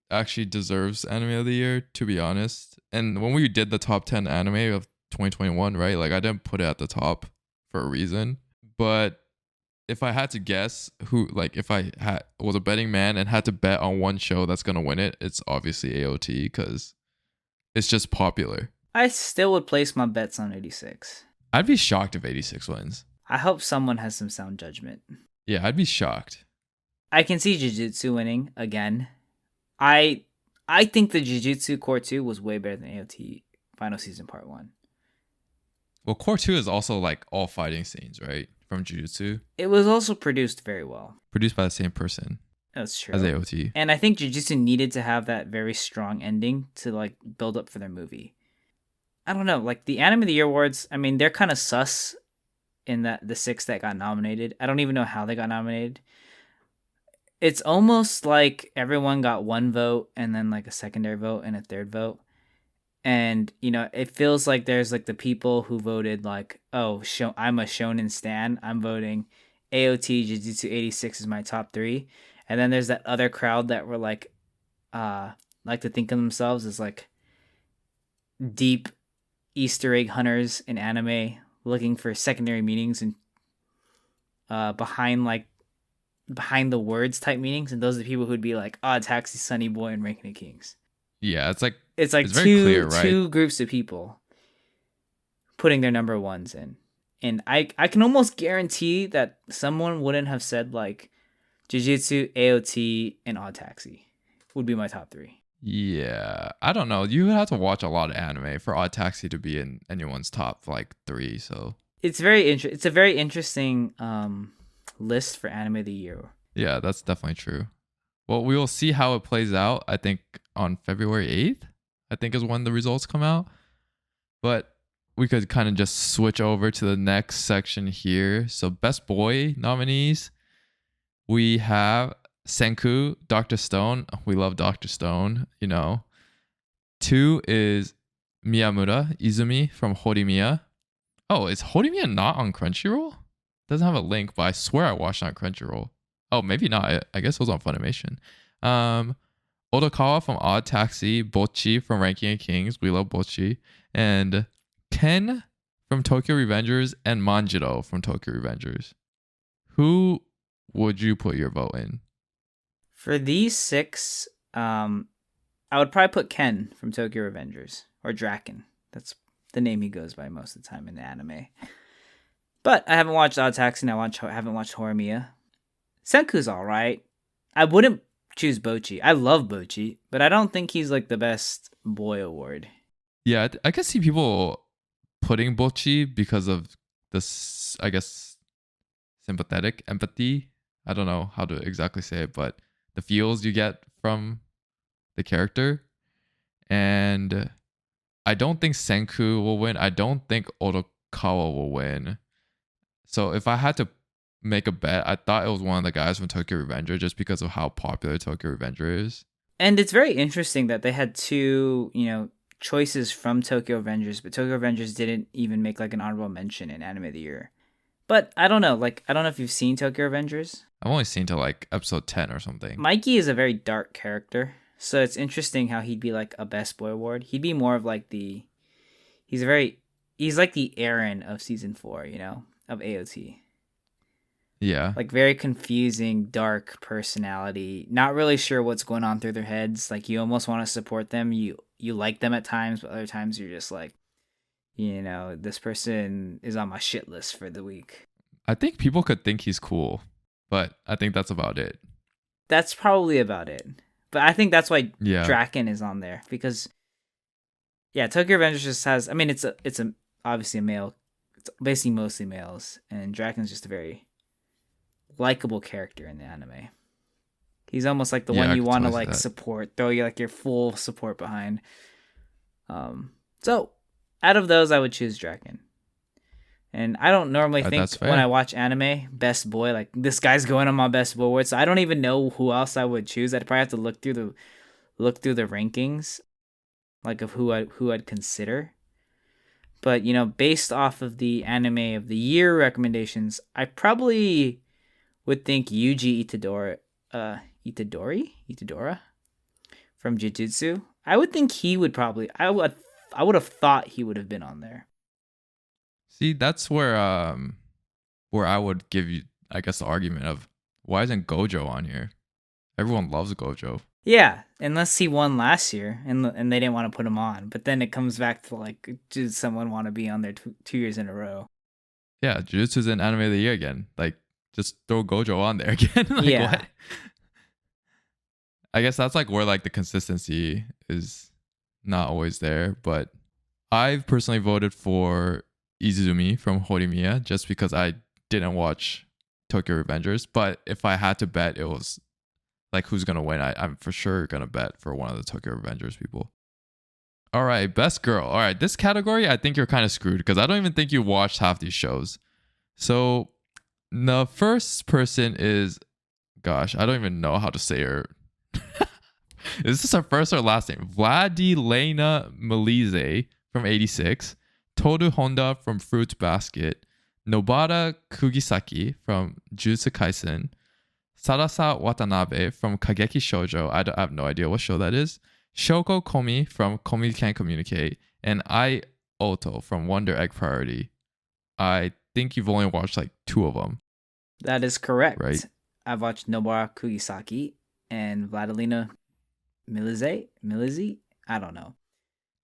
S1: actually deserves anime of the year, to be honest. And when we did the top 10 anime of 2021, right? Like I didn't put it at the top for a reason. But if I had to guess who, like if I was a betting man and had to bet on one show that's going to win it, it's obviously AOT because it's just popular.
S2: I still would place my bets on 86.
S1: I'd be shocked if 86 wins.
S2: I hope someone has some sound judgment.
S1: Yeah, I'd be shocked.
S2: I can see Jujutsu winning again. I think the Jujutsu Core 2 was way better than AOT Final Season Part 1.
S1: Well, Core 2 is also like all fighting scenes, right? From Jujutsu.
S2: It was also produced very well.
S1: Produced by the same person
S2: That's true.
S1: as AOT.
S2: And I think Jujutsu needed to have that very strong ending to like build up for their movie. I don't know, like the Anime of the Year awards, they're kind of sus in that the 6 that got nominated. I don't even know how they got nominated. It's almost like everyone got one vote and then like a secondary vote and a third vote. And, it feels like there's like the people who voted like, oh, I'm a Shonen stan. I'm voting AOT Jujutsu 86 is my top 3. And then there's that other crowd that were like to think of themselves as like deep Easter egg hunters in anime, looking for secondary meanings and behind the words type meanings. And those are the people who'd be like, Taxi, Sunny Boy, and Ranking of Kings.
S1: Yeah, it's like
S2: two
S1: clear, right?
S2: two groups of people putting their number ones in. And I can almost guarantee that someone wouldn't have said like Jujutsu, AOT, and Odd Taxi would be my top 3.
S1: Yeah, I don't know. You would have to watch a lot of anime for Odd Taxi to be in anyone's top like 3. So
S2: it's it's a very interesting list for anime of the year.
S1: Yeah, that's definitely true. Well, we will see how it plays out. I think on February 8th, I think is when the results come out. But we could kind of just switch over to the next section here. So best boy nominees, we have Senku, Dr. Stone. We love Dr. Stone, 2 is Miyamura, Izumi from Horimiya. Oh, is Horimiya not on Crunchyroll? Doesn't have a link, but I swear I watched it on Crunchyroll. Oh, maybe not. I guess it was on Funimation. Odokawa from Odd Taxi, Bocchi from Ranking of Kings. We love Bocchi. And Ken from Tokyo Revengers and Manjiro from Tokyo Revengers. Who would you put your vote in?
S2: For these 6, I would probably put Ken from Tokyo Revengers, or Draken. That's the name he goes by most of the time in the anime. But I haven't watched Odd Taxi and I haven't watched Horimiya. Senku's alright. I wouldn't choose Bocchi. I love Bocchi, but I don't think he's like the best boy award.
S1: Yeah, I can see people putting Bocchi because of this, I guess, sympathetic empathy. I don't know how to exactly say it, but the feels you get from the character. And I don't think Senku will win. I don't think Odokawa will win. So if I had to make a bet, I thought it was one of the guys from Tokyo Revenger just because of how popular Tokyo Revenger is.
S2: And it's very interesting that they had 2, choices from Tokyo Revengers, but Tokyo Revengers didn't even make like an honorable mention in Anime of the Year. But I don't know. I don't know if you've seen Tokyo Revengers.
S1: I've only seen to like episode 10 or something.
S2: Mikey is a very dark character, so it's interesting how he'd be like a best boy award. He'd be more of like he's like the Eren of season 4, of AOT.
S1: Yeah.
S2: Like very confusing, dark personality. Not really sure what's going on through their heads. Like you almost want to support them. You like them at times, but other times you're just like, this person is on my shit list for the week.
S1: I think people could think he's cool, but I think that's about it.
S2: That's probably about it. But I think that's why
S1: Yeah.
S2: Draken is on there because, Tokyo Revengers just has. I mean, it's obviously a male. It's basically mostly males, and Draken's just a very likable character in the anime. He's almost like the one you want to like support, throw you like your full support behind. So out of those, I would choose Draken. And I don't normally think when I watch anime, best boy, like this guy's going on my best boy award. So I don't even know who else I would choose. I'd probably have to look through the rankings, like of who I'd consider. But based off of the Anime of the Year recommendations, I probably would think Yuji Itadori from Jujutsu. I would think he would probably. I would have thought he would have been on there.
S1: See, that's where I would give you, I guess, the argument of why isn't Gojo on here? Everyone loves Gojo.
S2: Yeah, unless he won last year and they didn't want to put him on. But then it comes back to like, did someone want to be on there 2 years in a row?
S1: Yeah, Jujutsu's in Anime of the Year again. Like, just throw Gojo on there again. Like,
S2: yeah.
S1: What? I guess that's like where like the consistency is not always there. But I've personally voted for Izumi from Horimiya just because I didn't watch Tokyo Revengers. But if I had to bet, it was like who's gonna win. I'm for sure gonna bet for one of the Tokyo Revengers people. All right, best girl. All right, this category I think you're kind of screwed because I don't even think you watched half these shows. So the first person is, gosh, I don't even know how to say her. Is this her first or last name? Vladilena Melize from 86. Toru Honda from Fruits Basket. Nobara Kugisaki from Jujutsu Kaisen. Sarasa Watanabe from Kageki Shoujo. I have no idea what show that is. Shoko Komi from Komi Can't Communicate. And Ai Oto from Wonder Egg Priority. I think you've only watched like 2 of them.
S2: That is correct.
S1: Right.
S2: I've watched Nobara Kugisaki and Vladilena Milizi? I don't know.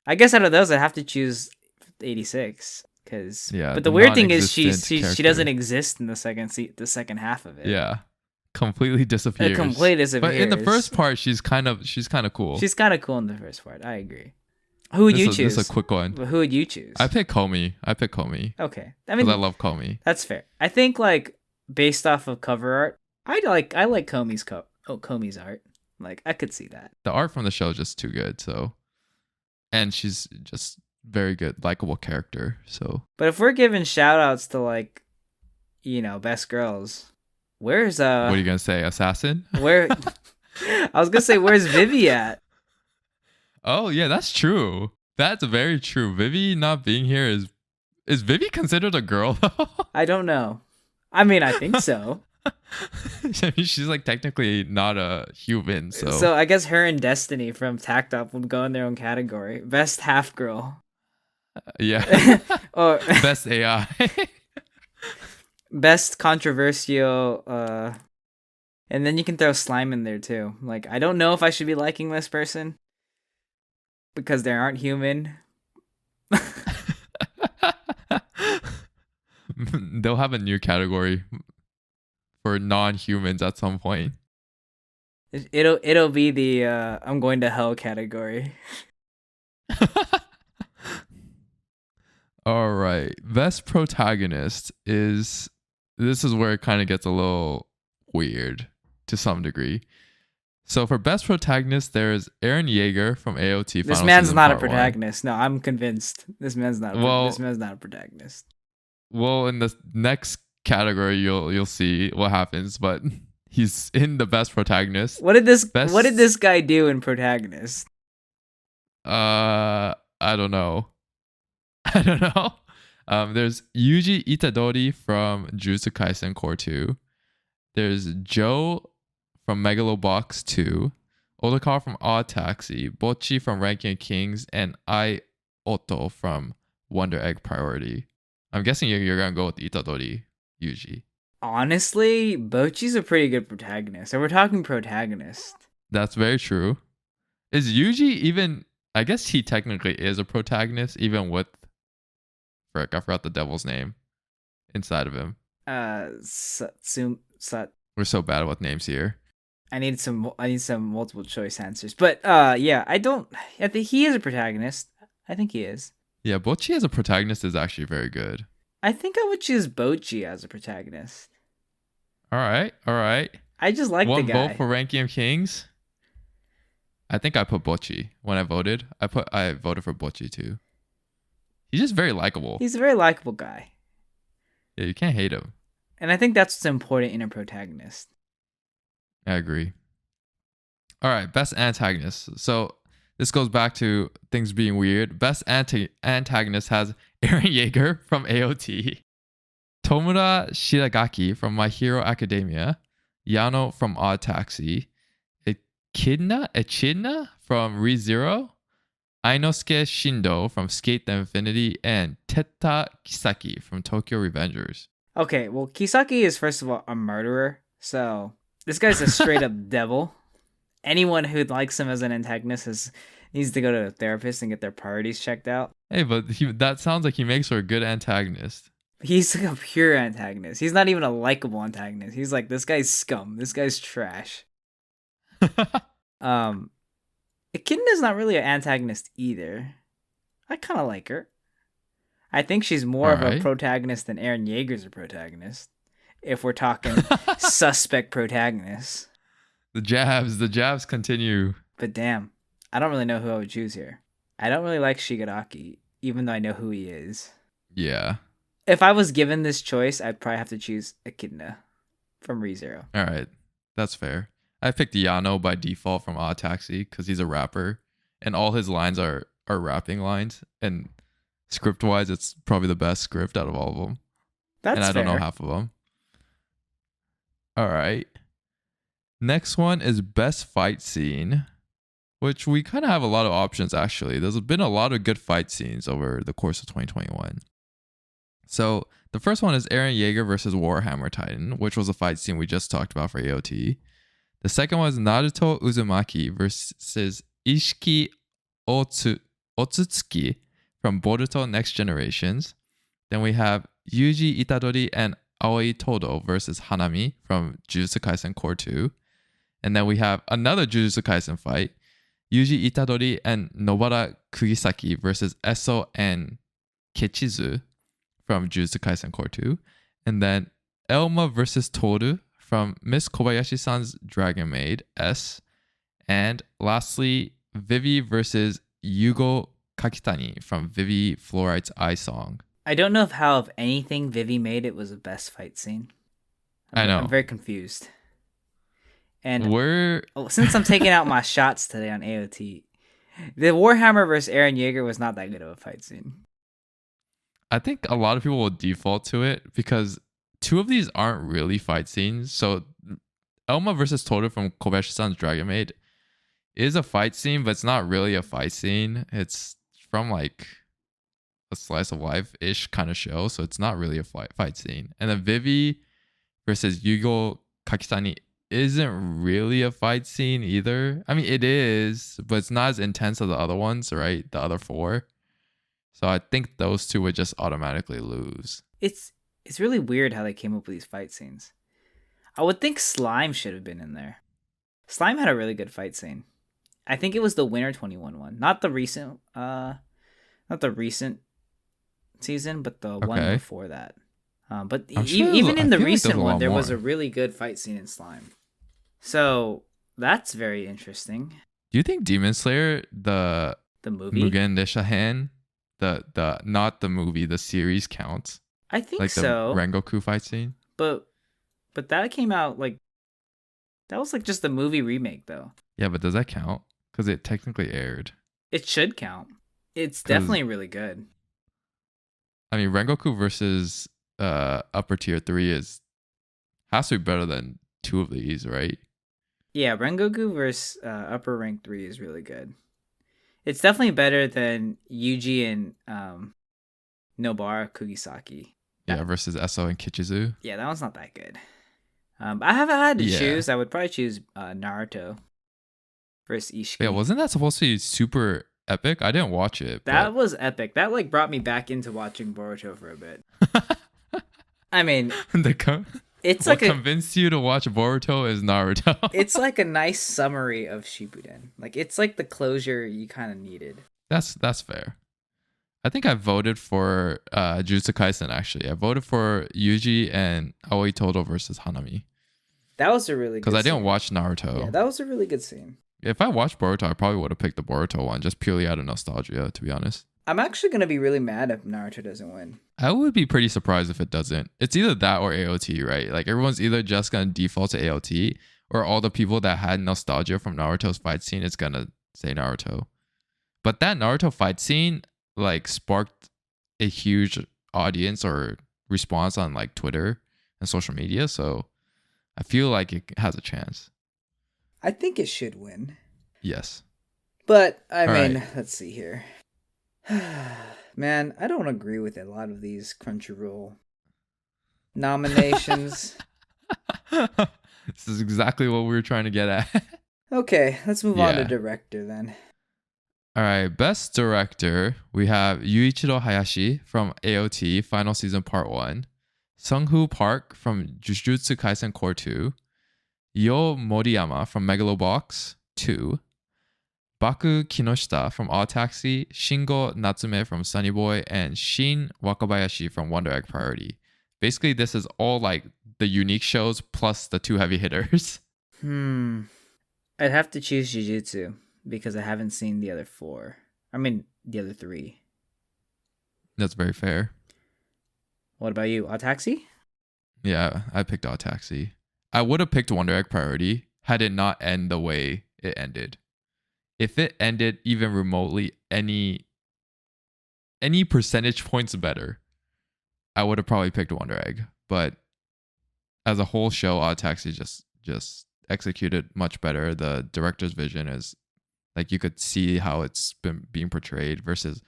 S2: I guess out of those, I'd have to choose 86. But the weird thing is she doesn't exist in the second half of it.
S1: Yeah. Completely disappears. But in the first part, she's kind of cool.
S2: She's kind of cool in the first part. I agree. Who would you choose?
S1: This is a quick one.
S2: Who would you choose?
S1: I pick Komi.
S2: Okay.
S1: I mean, I love Komi.
S2: That's fair. I think like based off of cover art, I like Komi's art. Like I could see that.
S1: The art from the show is just too good. So, and she's just very good, likable character. So,
S2: but if we're giving shout outs to like, best girls, where's
S1: what are you gonna say? Assassin?
S2: Where? I was gonna say where's Vivi at?
S1: Oh yeah, that's true. That's very true. Vivi not being here is Vivi considered a girl though?
S2: I don't know. I mean, I think so.
S1: I mean, she's like technically not a human, so.
S2: So I guess her and Destiny from Tact Up would go in their own category. Best half girl.
S1: Yeah.
S2: Or
S1: best AI.
S2: Best controversial. And then you can throw Slime in there too. Like I don't know if I should be liking this person because they aren't human.
S1: They'll have a new category for non-humans at some point.
S2: It'll be the I'm going to hell category.
S1: All right. Best protagonist this is where it kind of gets a little weird to some degree. So for best protagonist, there's Eren Yeager from AOT.
S2: This man's not a protagonist. No, I'm convinced. This man's not a protagonist.
S1: Well, in the next category, you'll see what happens, but he's in the best protagonist.
S2: What did this guy do in Protagonist?
S1: I don't know. There's Yuji Itadori from Jujutsu Kaisen Core 2. There's Joe from Megalobox 2. Otakar from Odd Taxi. Bocchi from Ranking of Kings. And Ai Otto from Wonder Egg Priority. I'm guessing you're going to go with Itadori, Yuji.
S2: Honestly, Bocchi's a pretty good protagonist. So we're talking protagonist.
S1: That's very true. Is Yuji even... I guess he technically is a protagonist, even with... Frick, I forgot the devil's name inside of him. We're so bad with names here.
S2: I need some multiple choice answers. But yeah, I think he is a protagonist. I think he is.
S1: Yeah, Bocchi as a protagonist is actually very good.
S2: I think I would choose Bocchi as a protagonist.
S1: All right.
S2: I just like the guy.
S1: One vote for Ranking of Kings. I think I put Bocchi when I voted. I voted for Bocchi too. He's just very likable.
S2: He's a very likable guy.
S1: Yeah, you can't hate him.
S2: And I think that's what's important in a protagonist.
S1: I agree. All right, best antagonist. So this goes back to things being weird. Best antagonist has Eren Yeager from AOT, Tomura Shiragaki from My Hero Academia, Yano from Odd Taxi, Echidna from ReZero, Ainosuke Shindo from Skate the Infinity, and Teta Kisaki from Tokyo Revengers.
S2: Okay, well, Kisaki is first of all a murderer, so this guy's a straight up devil. Anyone who likes him as an antagonist needs to go to a therapist and get their priorities checked out.
S1: Hey, but that sounds like he makes for a good antagonist.
S2: He's like a pure antagonist. He's not even a likable antagonist. He's like, this guy's scum. This guy's trash. Echidna's not really an antagonist either. I kind of like her. I think she's more of a protagonist than Eren Yeager's a protagonist. If we're talking suspect protagonists.
S1: The jabs continue.
S2: But damn, I don't really know who I would choose here. I don't really like Shigaraki, even though I know who he is.
S1: Yeah.
S2: If I was given this choice, I'd probably have to choose Echidna from ReZero.
S1: All right, that's fair. I picked Yano by default from Odd Taxi because he's a rapper, and all his lines are rapping lines, and script-wise, it's probably the best script out of all of them.
S2: That's fair.
S1: And I don't know half of them. All right. Next one is best fight scene, which we kind of have a lot of options actually. There's been a lot of good fight scenes over the course of 2021. So the first one is Eren Yeager versus Warhammer Titan, which was a fight scene we just talked about for AOT. The second was Naruto Uzumaki versus Ishiki Otsutsuki from Boruto Next Generations. Then we have Yuji Itadori and Aoi Todo versus Hanami from Jujutsu Kaisen Core 2. And then we have another Jujutsu Kaisen fight, Yuji Itadori and Nobara Kugisaki versus Eso and Kechizu from Jujutsu Kaisen Core 2. And then Elma versus Toru from Miss Kobayashi-san's Dragon Maid S. And lastly, Vivi versus Yugo Kakitani from Vivi Fluorite's Eye Song.
S2: I don't know how, if anything, Vivi made it was the best fight scene.
S1: I know.
S2: I'm very confused. And
S1: We're
S2: since I'm taking out my shots today on AOT, the Warhammer versus Eren Yeager was not that good of a fight scene.
S1: I think a lot of people will default to it because two of these aren't really fight scenes. So Elma versus Toru from Kobayashi-san's Dragon Maid is a fight scene, but it's not really a fight scene. It's from like a slice of life-ish kind of show, so it's not really a fight scene. And then Vivi versus Yugo Kakitani isn't really a fight scene either. I mean, it is, but it's not as intense as the other ones, right? The other four. So I think those two would just automatically lose.
S2: It's really weird how they came up with these fight scenes. I would think Slime should have been in there. Slime had a really good fight scene. I think it was the Winter 21 one, not the recent season, but the one before that. But even in the recent one, there was a really good fight scene in Slime. So that's very interesting.
S1: Do you think Demon Slayer, the
S2: movie,
S1: Mugen Deshahan, the not the movie, the series counts?
S2: I think
S1: like
S2: so.
S1: The Rengoku fight scene.
S2: But that came out that was just the movie remake though.
S1: Yeah, but does that count? Because it technically aired.
S2: It should count. It's definitely really good.
S1: I mean, Rengoku versus Upper Tier 3 has to be better than two of these, right?
S2: Yeah, Rengoku versus Upper Rank 3 is really good. It's definitely better than Yuji and Nobara Kugisaki.
S1: Yeah, versus Eso and Kichizu.
S2: Yeah, that one's not that good. I haven't had to choose. I would probably choose Naruto versus Ishiki.
S1: Yeah, wasn't that supposed to be super epic? I didn't watch it.
S2: That was epic. That brought me back into watching Boruto for a bit. I mean, it's
S1: what convinced you to watch Boruto is Naruto.
S2: It's like a nice summary of Shippuden. It's like the closure you kind of needed.
S1: That's fair. I think I voted for Jujutsu Kaisen actually. I voted for Yuji and Aoi Todo versus Hanami.
S2: That was a really good scene.
S1: Because I didn't watch Naruto.
S2: Yeah, that was a really good scene.
S1: If I watched Boruto, I probably would have picked the Boruto one just purely out of nostalgia, to be honest.
S2: I'm actually going to be really mad if Naruto doesn't win.
S1: I would be pretty surprised if it doesn't. It's either that or AOT, right? Everyone's either just going to default to AOT or all the people that had nostalgia from Naruto's fight scene is going to say Naruto. But that Naruto fight scene sparked a huge audience or response on Twitter and social media. So I feel like it has a chance.
S2: I think it should win.
S1: Yes.
S2: But, I mean, let's see here. Man, I don't agree with a lot of these Crunchyroll nominations.
S1: This is exactly what we were trying to get at.
S2: Okay, let's move on to director then.
S1: All right, best director, we have Yuichiro Hayashi from AOT Final Season Part 1, Sung-Hoo Park from Jujutsu Kaisen Core 2, Yo Moriyama from Megalobox 2, Baku Kinoshita from Odd Taxi, Shingo Natsume from Sunny Boy, and Shin Wakabayashi from Wonder Egg Priority. Basically, this is all the unique shows plus the two heavy hitters.
S2: I'd have to choose Jujutsu because I haven't seen the other four. I mean, the other three.
S1: That's very fair.
S2: What about you? Odd Taxi?
S1: Yeah, I picked Odd Taxi. I would have picked Wonder Egg Priority had it not end the way it ended. If it ended even remotely any percentage points better, I would have probably picked Wonder Egg. But as a whole show, Odd Taxi just executed much better. The director's vision is like you could see how it's been being portrayed versus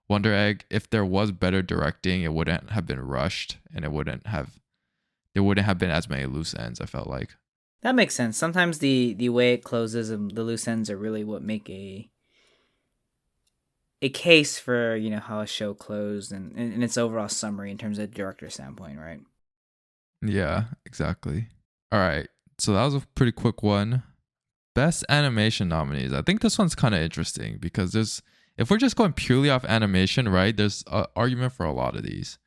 S1: Wonder Egg. If there was better directing, it wouldn't have been rushed and there wouldn't have been as many loose ends, I felt like.
S2: That makes sense. Sometimes the way it closes and the loose ends are really what make a case for, you know, how a show closed and its overall summary in terms of director standpoint, right?
S1: Yeah, exactly. All right. So that was a pretty quick one. Best animation nominees. I think this one's kind of interesting because if we're just going purely off animation, right? There's an argument for a lot of these.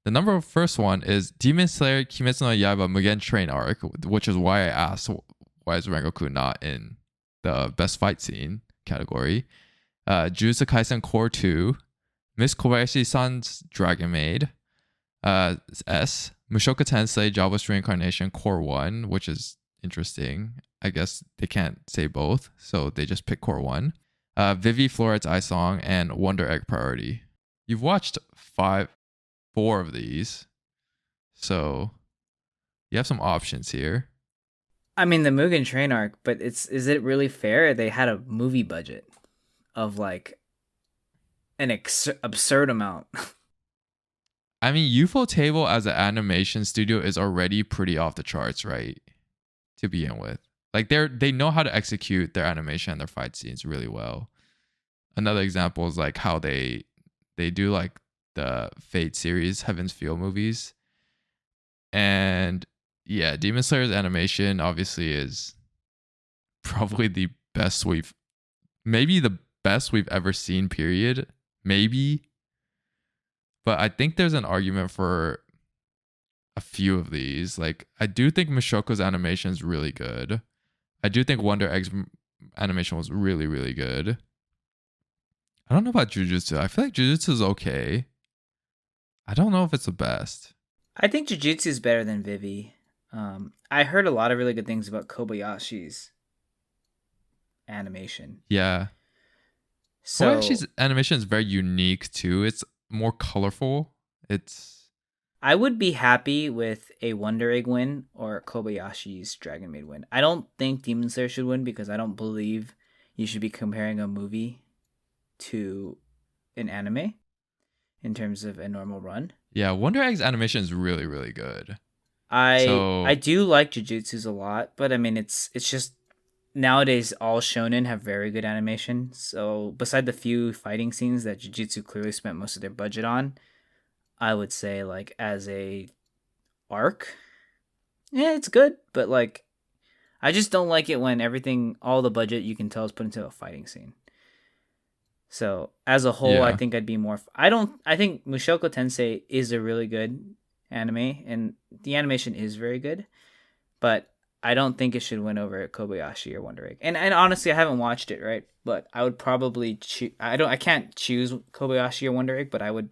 S1: The first one is Demon Slayer Kimetsu no Yaiba Mugen Train arc, which is why I asked why is Rengoku not in the best fight scene category. Jujutsu Kaisen Core 2, Miss Kobayashi-san's Dragon Maid, S, Mushoku Tensei Jobless Reincarnation Core 1, which is interesting. I guess they can't say both, so they just pick Core 1. Vivi Floret's Eye Song, and Wonder Egg Priority. You've watched 4 of these, so you have some options here.
S2: I mean, the Mugen Train arc, but is it really fair? They had a movie budget of like an absurd amount.
S1: I mean, UFO Table as an animation studio is already pretty off the charts, right? To begin with. Like they know how to execute their animation and their fight scenes really well. Another example is like how they do like the Fate series, Heaven's Feel movies. And yeah, Demon Slayer's animation obviously is probably the best maybe the best we've ever seen, period. Maybe. But I think there's an argument for a few of these. Like, I do think Mishoko's animation is really good. I do think Wonder Egg's animation was really, really good. I don't know about Jujutsu. I feel like Jujutsu is okay. I don't know if it's the best.
S2: I think Jujutsu is better than Vivi. I heard a lot of really good things about Kobayashi's animation.
S1: Yeah.
S2: So
S1: Kobayashi's animation is very unique too. It's more colorful.
S2: I would be happy with a Wonder Egg win or Kobayashi's Dragon Maid win. I don't think Demon Slayer should win because I don't believe you should be comparing a movie to an anime in terms of a normal run.
S1: Yeah, Wonder Egg's animation is really, really good.
S2: I do like Jujutsu's a lot, but I mean it's just nowadays all shonen have very good animation. So beside the few fighting scenes that Jujutsu clearly spent most of their budget on, I would say like as a arc, yeah, it's good, but like I just don't like it when all the budget you can tell is put into a fighting scene. So as a whole,
S1: Yeah.
S2: I think I'd be more. I think Mushoku Tensei is a really good anime, and the animation is very good, but I don't think it should win over Kobayashi or Wonder Egg. And honestly, I haven't watched it, right? But I would probably choose. I can't choose Kobayashi or Wonder Egg, but I would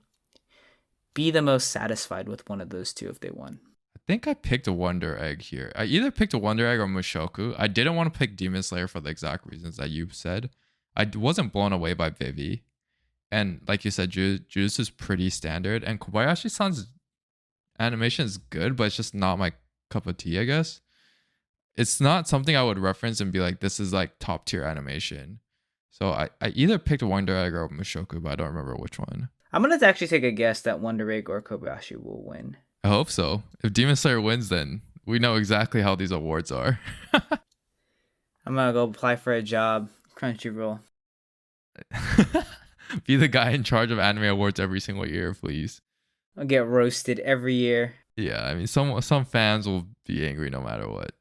S2: be the most satisfied with one of those two if they won.
S1: I think I picked a Wonder Egg here. I either picked a Wonder Egg or Mushoku. I didn't want to pick Demon Slayer for the exact reasons that you said. I wasn't blown away by Vivi. And like you said, Jujutsu is pretty standard. And Kobayashi-san's animation is good, but it's just not my cup of tea, I guess. It's not something I would reference and be like, this is like top tier animation. So I either picked Wonder Egg or Mushoku, but I don't remember which one.
S2: I'm gonna actually take a guess that Wonder Egg or Kobayashi will win.
S1: I hope so. If Demon Slayer wins, then we know exactly how these awards are.
S2: I'm gonna go apply for a job, Crunchyroll.
S1: Be the guy in charge of anime awards every single year, please.
S2: I'll get roasted every year.
S1: Yeah, I mean, some fans will be angry no matter what.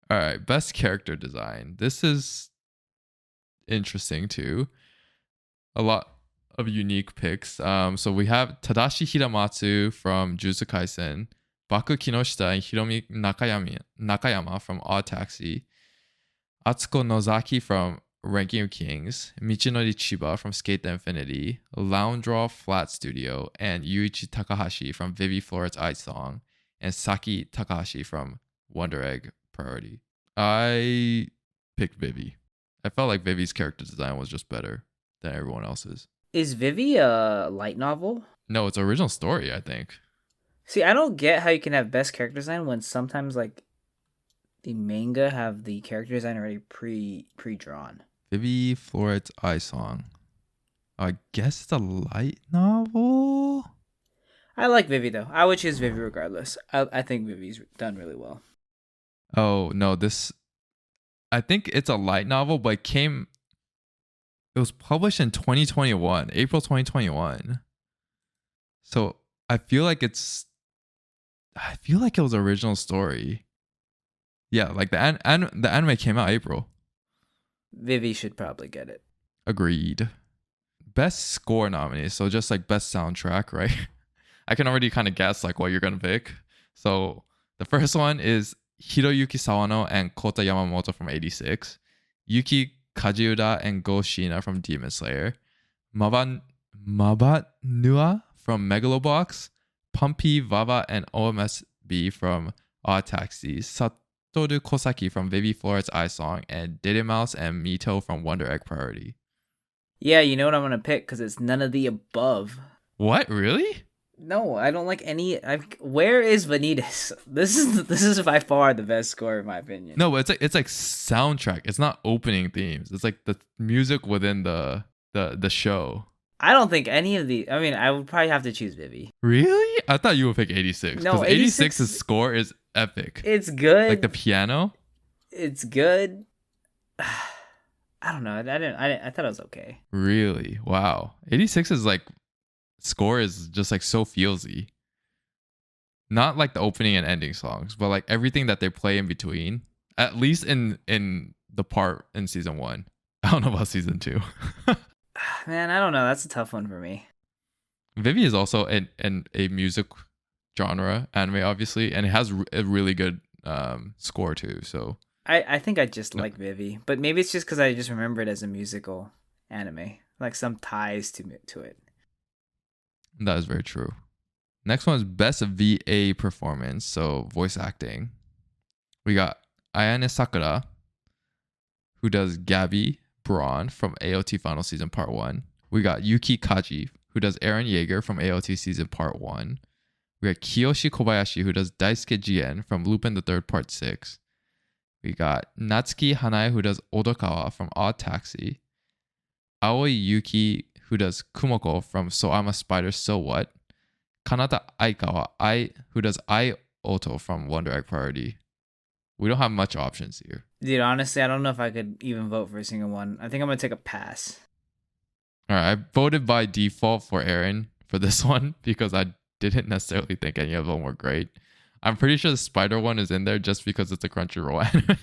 S1: All right, best character design. This is interesting too. A lot of unique picks. So we have Tadashi Hiramatsu from Jujutsu Kaisen, Baku Kinoshita and Hiromi Nakayama from Odd Taxi, Atsuko Nozaki from Ranking of Kings, Michinori Chiba from Skate the Infinity, Loundraw Flat Studio, and Yuichi Takahashi from Vivi Floret's Eye Song, and Saki Takahashi from Wonder Egg Priority. I picked Vivi. I felt like Vivi's character design was just better than everyone else's.
S2: Is Vivi a light novel?
S1: No, it's an original story, I think.
S2: See, I don't get how you can have best character design when sometimes like the manga have the character design already pre-drawn.
S1: Vivi Floret's Eye Song. I guess it's a light novel.
S2: I like Vivi though. I would choose Vivi regardless. I think Vivi's done really well.
S1: Oh no, this. I think it's a light novel, but it was published in 2021, April 2021. So I feel like it was original story. Yeah, like the anime came out April.
S2: Vivi should probably get it.
S1: Agreed. Best score nominees, so just like best soundtrack, right? I can already kind of guess like what you're gonna pick. So the first one is Hiroyuki Sawano and Kota Yamamoto from 86, Yuki Kajiuda and Go Shina from Demon Slayer, Mabanua from Megalobox, Pumpy Vava and OMSB from Odd Taxi, Satoru Kosaki from Vivi Floret's Eye Song, and Dede Mouse and Mito from Wonder Egg Priority.
S2: Yeah, you know what I'm gonna pick because it's none of the above.
S1: What, really?
S2: No, I don't like any. Where is Vanitas? This is by far the best score in my opinion.
S1: No, but it's like soundtrack. It's not opening themes. It's like the music within the show.
S2: I don't think any of the. I mean, I would probably have to choose Vivi.
S1: Really? I thought you would pick 86.
S2: No,
S1: because 86's score is epic.
S2: It's good.
S1: Like the piano.
S2: It's good. I don't know. I thought it was okay.
S1: Really? Wow. 86 is like score is just like so feelsy. Not like the opening and ending songs, but like everything that they play in between. At least in the part in season 1. I don't know about season 2.
S2: Man, I don't know. That's a tough one for me.
S1: Vivi is also a music genre anime, obviously, and it has a really good score too. So
S2: I think I just like Vivi, but maybe it's just because I just remember it as a musical anime, like some ties to it.
S1: that is very true. Next one is best VA performance, so voice acting. We got Ayane Sakura, who does Gabby Braun from AOT Final Season Part 1. We got Yuki Kaji, who does Eren Yeager from AOT Season Part 1. We got Kiyoshi Kobayashi, who does Daisuke Jien from Lupin the Third Part 6. We got Natsuki Hanae, who does Odokawa from Odd Taxi. Aoi Yuki, who does Kumoko from So I'm a Spider, So What. Kanata Aikawa, who does Ai Oto from Wonder Egg Priority. We don't have much options here.
S2: Dude, honestly, I don't know if I could even vote for a single one. I think I'm going to take a pass.
S1: All right, I voted by default for Eren for this one because I didn't necessarily think any of them were great. I'm pretty sure the spider one is in there just because it's a Crunchyroll anime.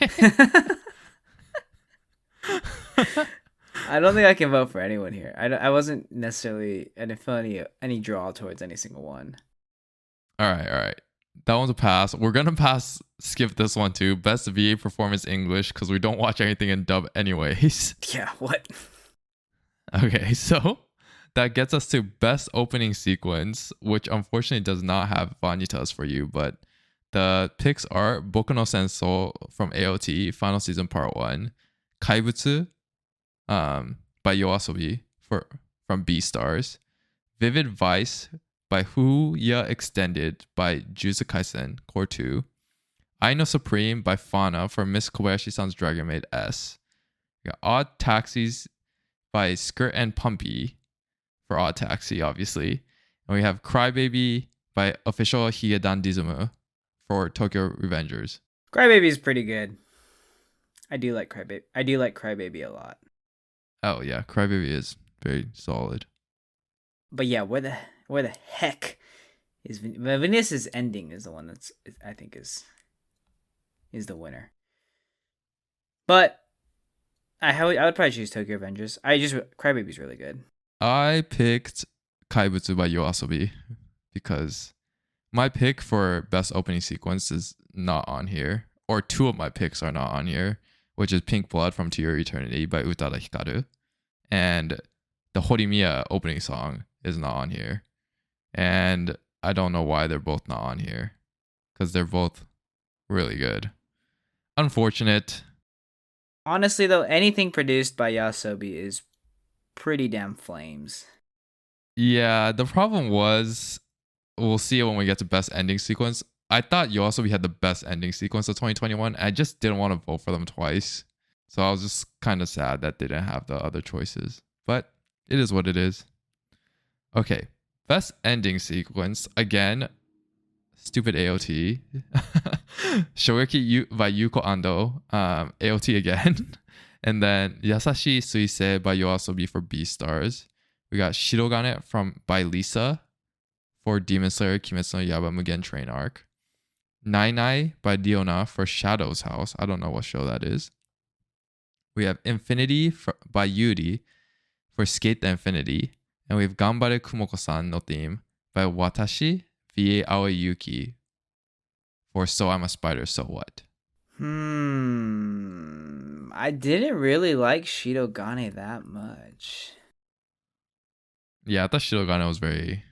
S2: I don't think I can vote for anyone here. I wasn't necessarily... I didn't feel any draw towards any single one.
S1: All right. That one's a pass. We're going to skip this one too. Best VA performance English because we don't watch anything in dub anyways.
S2: Yeah, what?
S1: Okay, so that gets us to best opening sequence, which unfortunately does not have Vanitas for you, but the picks are Boku no Senso from AOT, Final Season Part 1, Kaibutsu by Yoasobi from B-Stars, Vivid Vice by Huya Extended by Jujutsu Kaisen Core 2, I Know Supreme by Fana for Miss Kobayashi-san's Dragon Maid S. We got Odd Taxis by Skirt and Pumpy for Odd Taxi, obviously. And we have Crybaby by Official Higedan Dizumu for Tokyo Revengers.
S2: Crybaby is pretty good. I do like Crybaby a lot.
S1: Oh yeah, Crybaby is very solid.
S2: But yeah, where the heck is Vanessa's ending is the one that's I think is the winner. But I would probably choose Tokyo Revengers. Crybaby's really good.
S1: I picked Kaibutsu by Yoasobi because my pick for best opening sequence is not on here, or two of my picks are not on here, which is Pink Blood from To Your Eternity by Utada Hikaru, and the Horimiya opening song is not on here. And I don't know why they're both not on here because they're both really good. Unfortunate.
S2: Honestly, though, anything produced by Yasobi is pretty damn flames.
S1: Yeah, the problem was, we'll see it when we get to best ending sequence. I thought Yoasobi had the best ending sequence of 2021. I just didn't want to vote for them twice. So I was just kind of sad that they didn't have the other choices. But it is what it is. Okay. Best ending sequence. Again, stupid AOT. Shogeki by Yuko Ando. AOT again. And then Yasashi Suisei by Yoasobi for Beastars. We got Shirogane by Lisa for Demon Slayer Kimetsu no Yaiba Mugen Train Arc. Nai Nai by Diona for Shadow's House. I don't know what show that is. We have Infinity by Yuri for Skate the Infinity. And we have Ganbare Kumoko-san no theme by Watashi via Aoi Yuki for So I'm a Spider, So What?
S2: I didn't really like Shirogane that much.
S1: Yeah, I thought Shirogane was very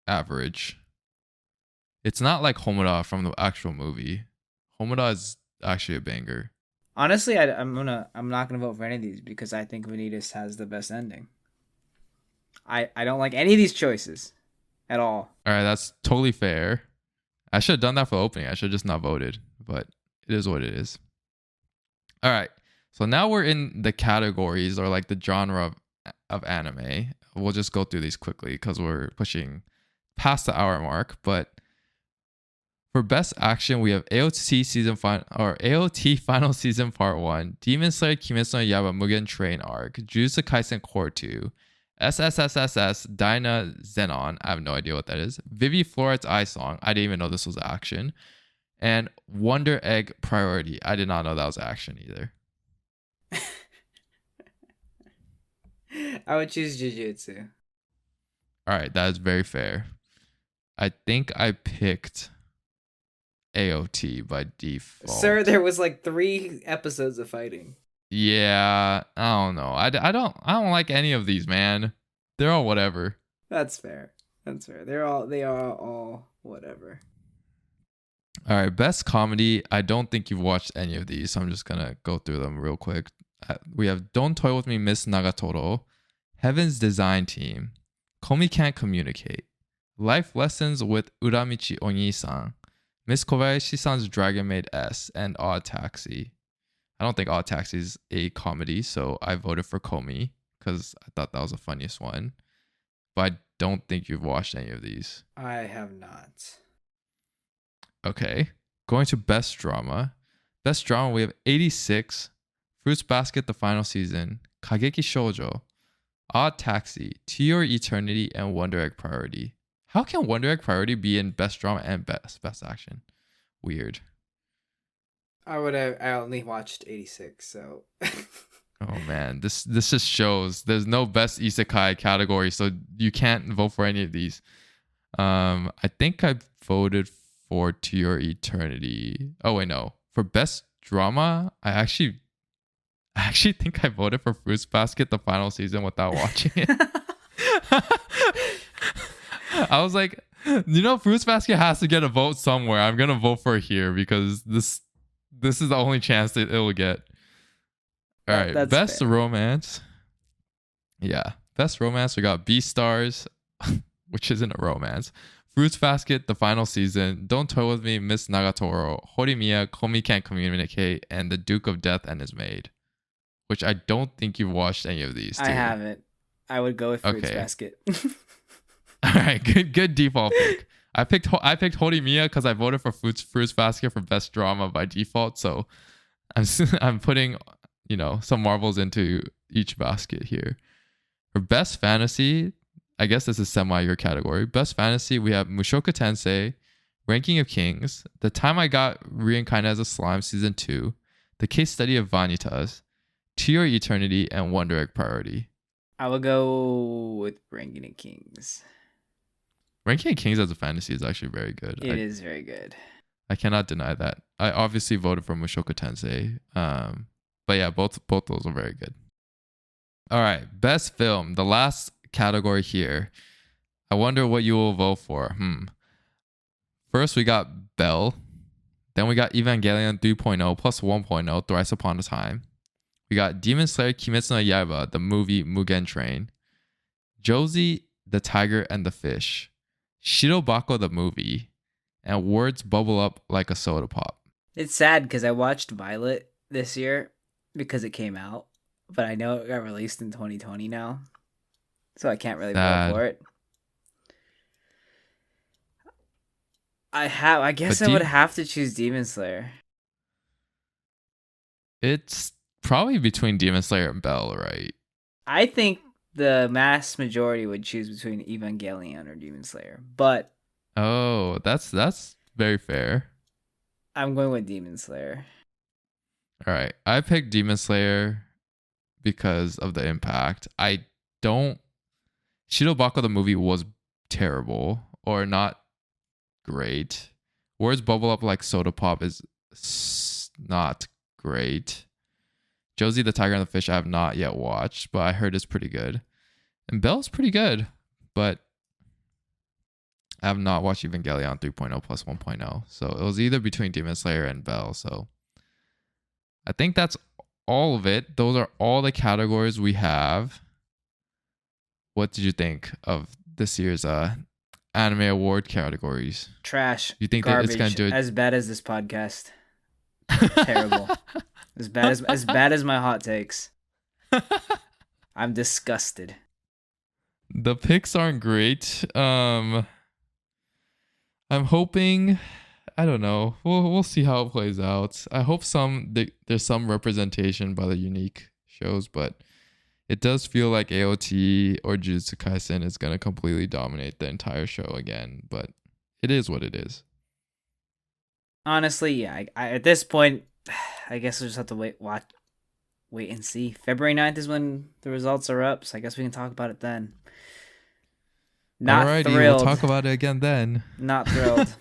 S1: average. It's not like Homura from the actual movie. Homura is actually a banger.
S2: Honestly, I'm not gonna vote for any of these because I think Vanitas has the best ending. I don't like any of these choices at all.
S1: All right, that's totally fair. I should have done that for the opening. I should have just not voted, but it is what it is. All right, so now we're in the categories or like the genre of anime. We'll just go through these quickly because we're pushing past the hour mark. But for best action, we have AOT Final Season Part 1, Demon Slayer Kimetsu no Yaiba Mugen Train Arc, Jujutsu Kaisen Core 2, SSSSS Dyna Zenon. I have no idea what that is. Vivi Floret's Eye Song. I didn't even know this was action. And Wonder Egg Priority. I did not know that was action either.
S2: I would choose Jujutsu.
S1: All right, that is very fair. I think I picked AOT by default.
S2: Sir, there was like 3 episodes of fighting.
S1: Yeah, I don't know. I don't like any of these, man. They're all whatever.
S2: That's fair. They are all whatever.
S1: All right, best comedy. I don't think you've watched any of these, so I'm just gonna go through them real quick. We have Don't Toy With Me, Miss Nagatoro, Heaven's Design Team, Komi Can't Communicate, Life Lessons with Uramichi Oni-san, Miss Kobayashi-san's Dragon Maid S, and Odd Taxi. I don't think Odd Taxi is a comedy, so I voted for Komi because I thought that was the funniest one. But I don't think you've watched any of these.
S2: I have not.
S1: Okay. Going to best drama. Best drama, we have 86, Fruits Basket, the final season, Kageki Shoujo, Odd Taxi, To Your Eternity, and Wonder Egg Priority. How can Wonder Egg Priority be in best drama and best action? Weird.
S2: I only watched 86, so.
S1: Oh man, this just shows there's no best isekai category, so you can't vote for any of these. I think I voted for To Your Eternity. Oh wait, no. For best drama, I actually think I voted for Fruits Basket, the final season, without watching it. I was like, Fruits Basket has to get a vote somewhere. I'm gonna vote for it here because this is the only chance that it will get. All right,
S2: that's
S1: best
S2: fair.
S1: romance. Yeah, best romance. We got Beastars, which isn't a romance. Fruits Basket, the final season. Don't Toy With Me, Miss Nagatoro, Horimiya, Komi Can't Communicate, and The Duke of Death and His Maid. Which I don't think you've watched any of these.
S2: I haven't. I would go with Fruits Basket.
S1: All right, good default pick. I picked Horimiya because I voted for Fruits Basket for best drama by default. So I'm putting some marbles into each basket here. For best fantasy, I guess this is semi your category. Best fantasy, we have Mushoku Tensei, Ranking of Kings, The Time I Got Reincarnated as a Slime Season 2, The Case Study of Vanitas, To Your Eternity, and Wonder Egg Priority.
S2: I will go with Ranking of Kings.
S1: Ranking of Kings as a fantasy is actually very good.
S2: It is very good.
S1: I cannot deny that. I obviously voted for Mushoku Tensei. But yeah, both those are very good. All right, best film, the last category here. I wonder what you will vote for. First, we got Belle. Then we got Evangelion 3.0 plus 1.0, Thrice Upon a Time. We got Demon Slayer Kimetsu no Yaiba, the movie Mugen Train. Josie, the Tiger and the Fish. Shirobako, the movie. and words bubble up like a soda pop.
S2: It's sad because I watched Violet this year because it came out, but I know it got released in 2020 now, so I can't really vote for it. I guess I would have to choose Demon Slayer.
S1: It's probably between Demon Slayer and Bell, right?
S2: I think the mass majority would choose between Evangelion or Demon Slayer, but
S1: that's very fair.
S2: I'm going with Demon Slayer.
S1: All right, I picked Demon Slayer because of the impact. Shirobako the movie was terrible or not great. Words bubble up like soda pop is not great. Josie the Tiger and the Fish I have not yet watched, but I heard it's pretty good. And Bell's pretty good, but I have not watched Evangelion 3.0 plus 1.0. So it was either between Demon Slayer and Bell. So I think that's all of it. Those are all the categories we have. What did you think of this year's anime award categories?
S2: Trash.
S1: You think
S2: garbage,
S1: that it's gonna do it
S2: as bad as this podcast? Terrible. As bad as my hot takes. I'm disgusted.
S1: The picks aren't great. I'm hoping, I don't know. We'll see how it plays out. I hope there's some representation by the unique shows, but it does feel like AOT or Jujutsu Kaisen is gonna completely dominate the entire show again. But it is what it is.
S2: Honestly, yeah. I at this point, I guess we'll just have to wait and see. February 9th is when the results are up, so I guess we can talk about it then. Not
S1: Alrighty,
S2: thrilled.
S1: We'll talk about it again then.
S2: Not thrilled.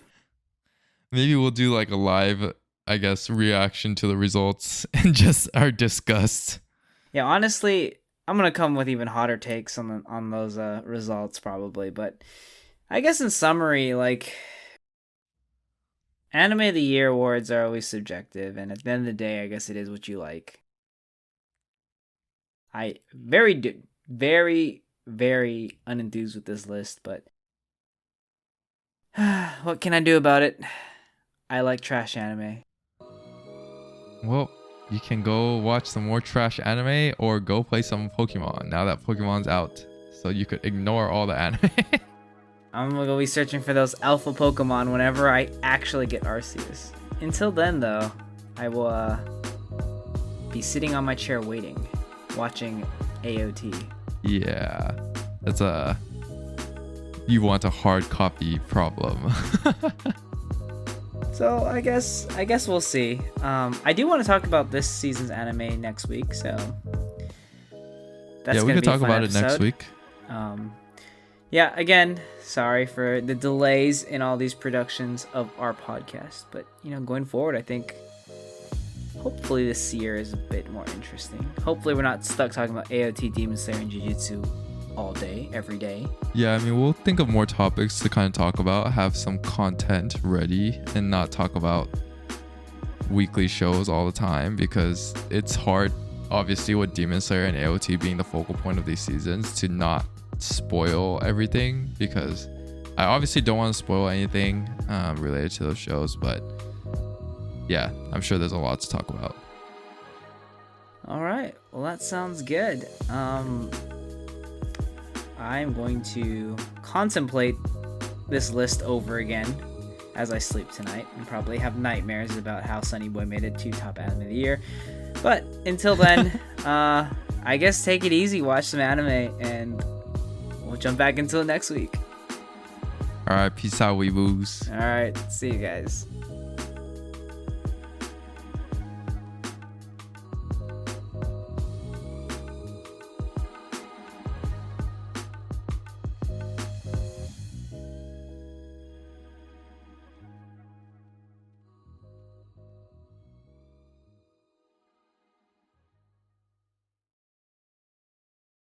S1: Maybe we'll do like a live, I guess, reaction to the results and just our disgust.
S2: Yeah, honestly, I'm gonna come with even hotter takes on those results probably, but I guess in summary, like, Anime of the Year awards are always subjective, and at the end of the day, I guess it is what you like. I very unenthused with this list, but what can I do about it? I like trash anime.
S1: Well, you can go watch some more trash anime or go play some Pokemon now that Pokemon's out. So you could ignore all the anime.
S2: I'm gonna go be searching for those alpha Pokemon whenever I actually get Arceus. Until then, though, I will be sitting on my chair waiting, watching AOT.
S1: Yeah, that's you want a hard copy problem.
S2: So I guess we'll see. I do want to talk about this season's anime next week, so
S1: we could talk about it next week.
S2: Yeah, again, sorry for the delays in all these productions of our podcast, but going forward, I think hopefully this year is a bit more interesting. Hopefully we're not stuck talking about AOT, Demon Slayer, and Jujutsu all day, every day.
S1: Yeah, I mean, we'll think of more topics to kind of talk about, have some content ready, and not talk about weekly shows all the time, because it's hard, obviously, with Demon Slayer and AOT being the focal point of these seasons, to not spoil everything, because I obviously don't want to spoil anything related to those shows, but yeah, I'm sure there's a lot to talk about.
S2: All right, well, that sounds good. I'm going to contemplate this list over again as I sleep tonight and probably have nightmares about how Sunny Boy made it to top anime of the year. But until then, I guess take it easy, watch some anime, and we'll jump back into it next week.
S1: All right, peace out, weeboos.
S2: All right, see you guys.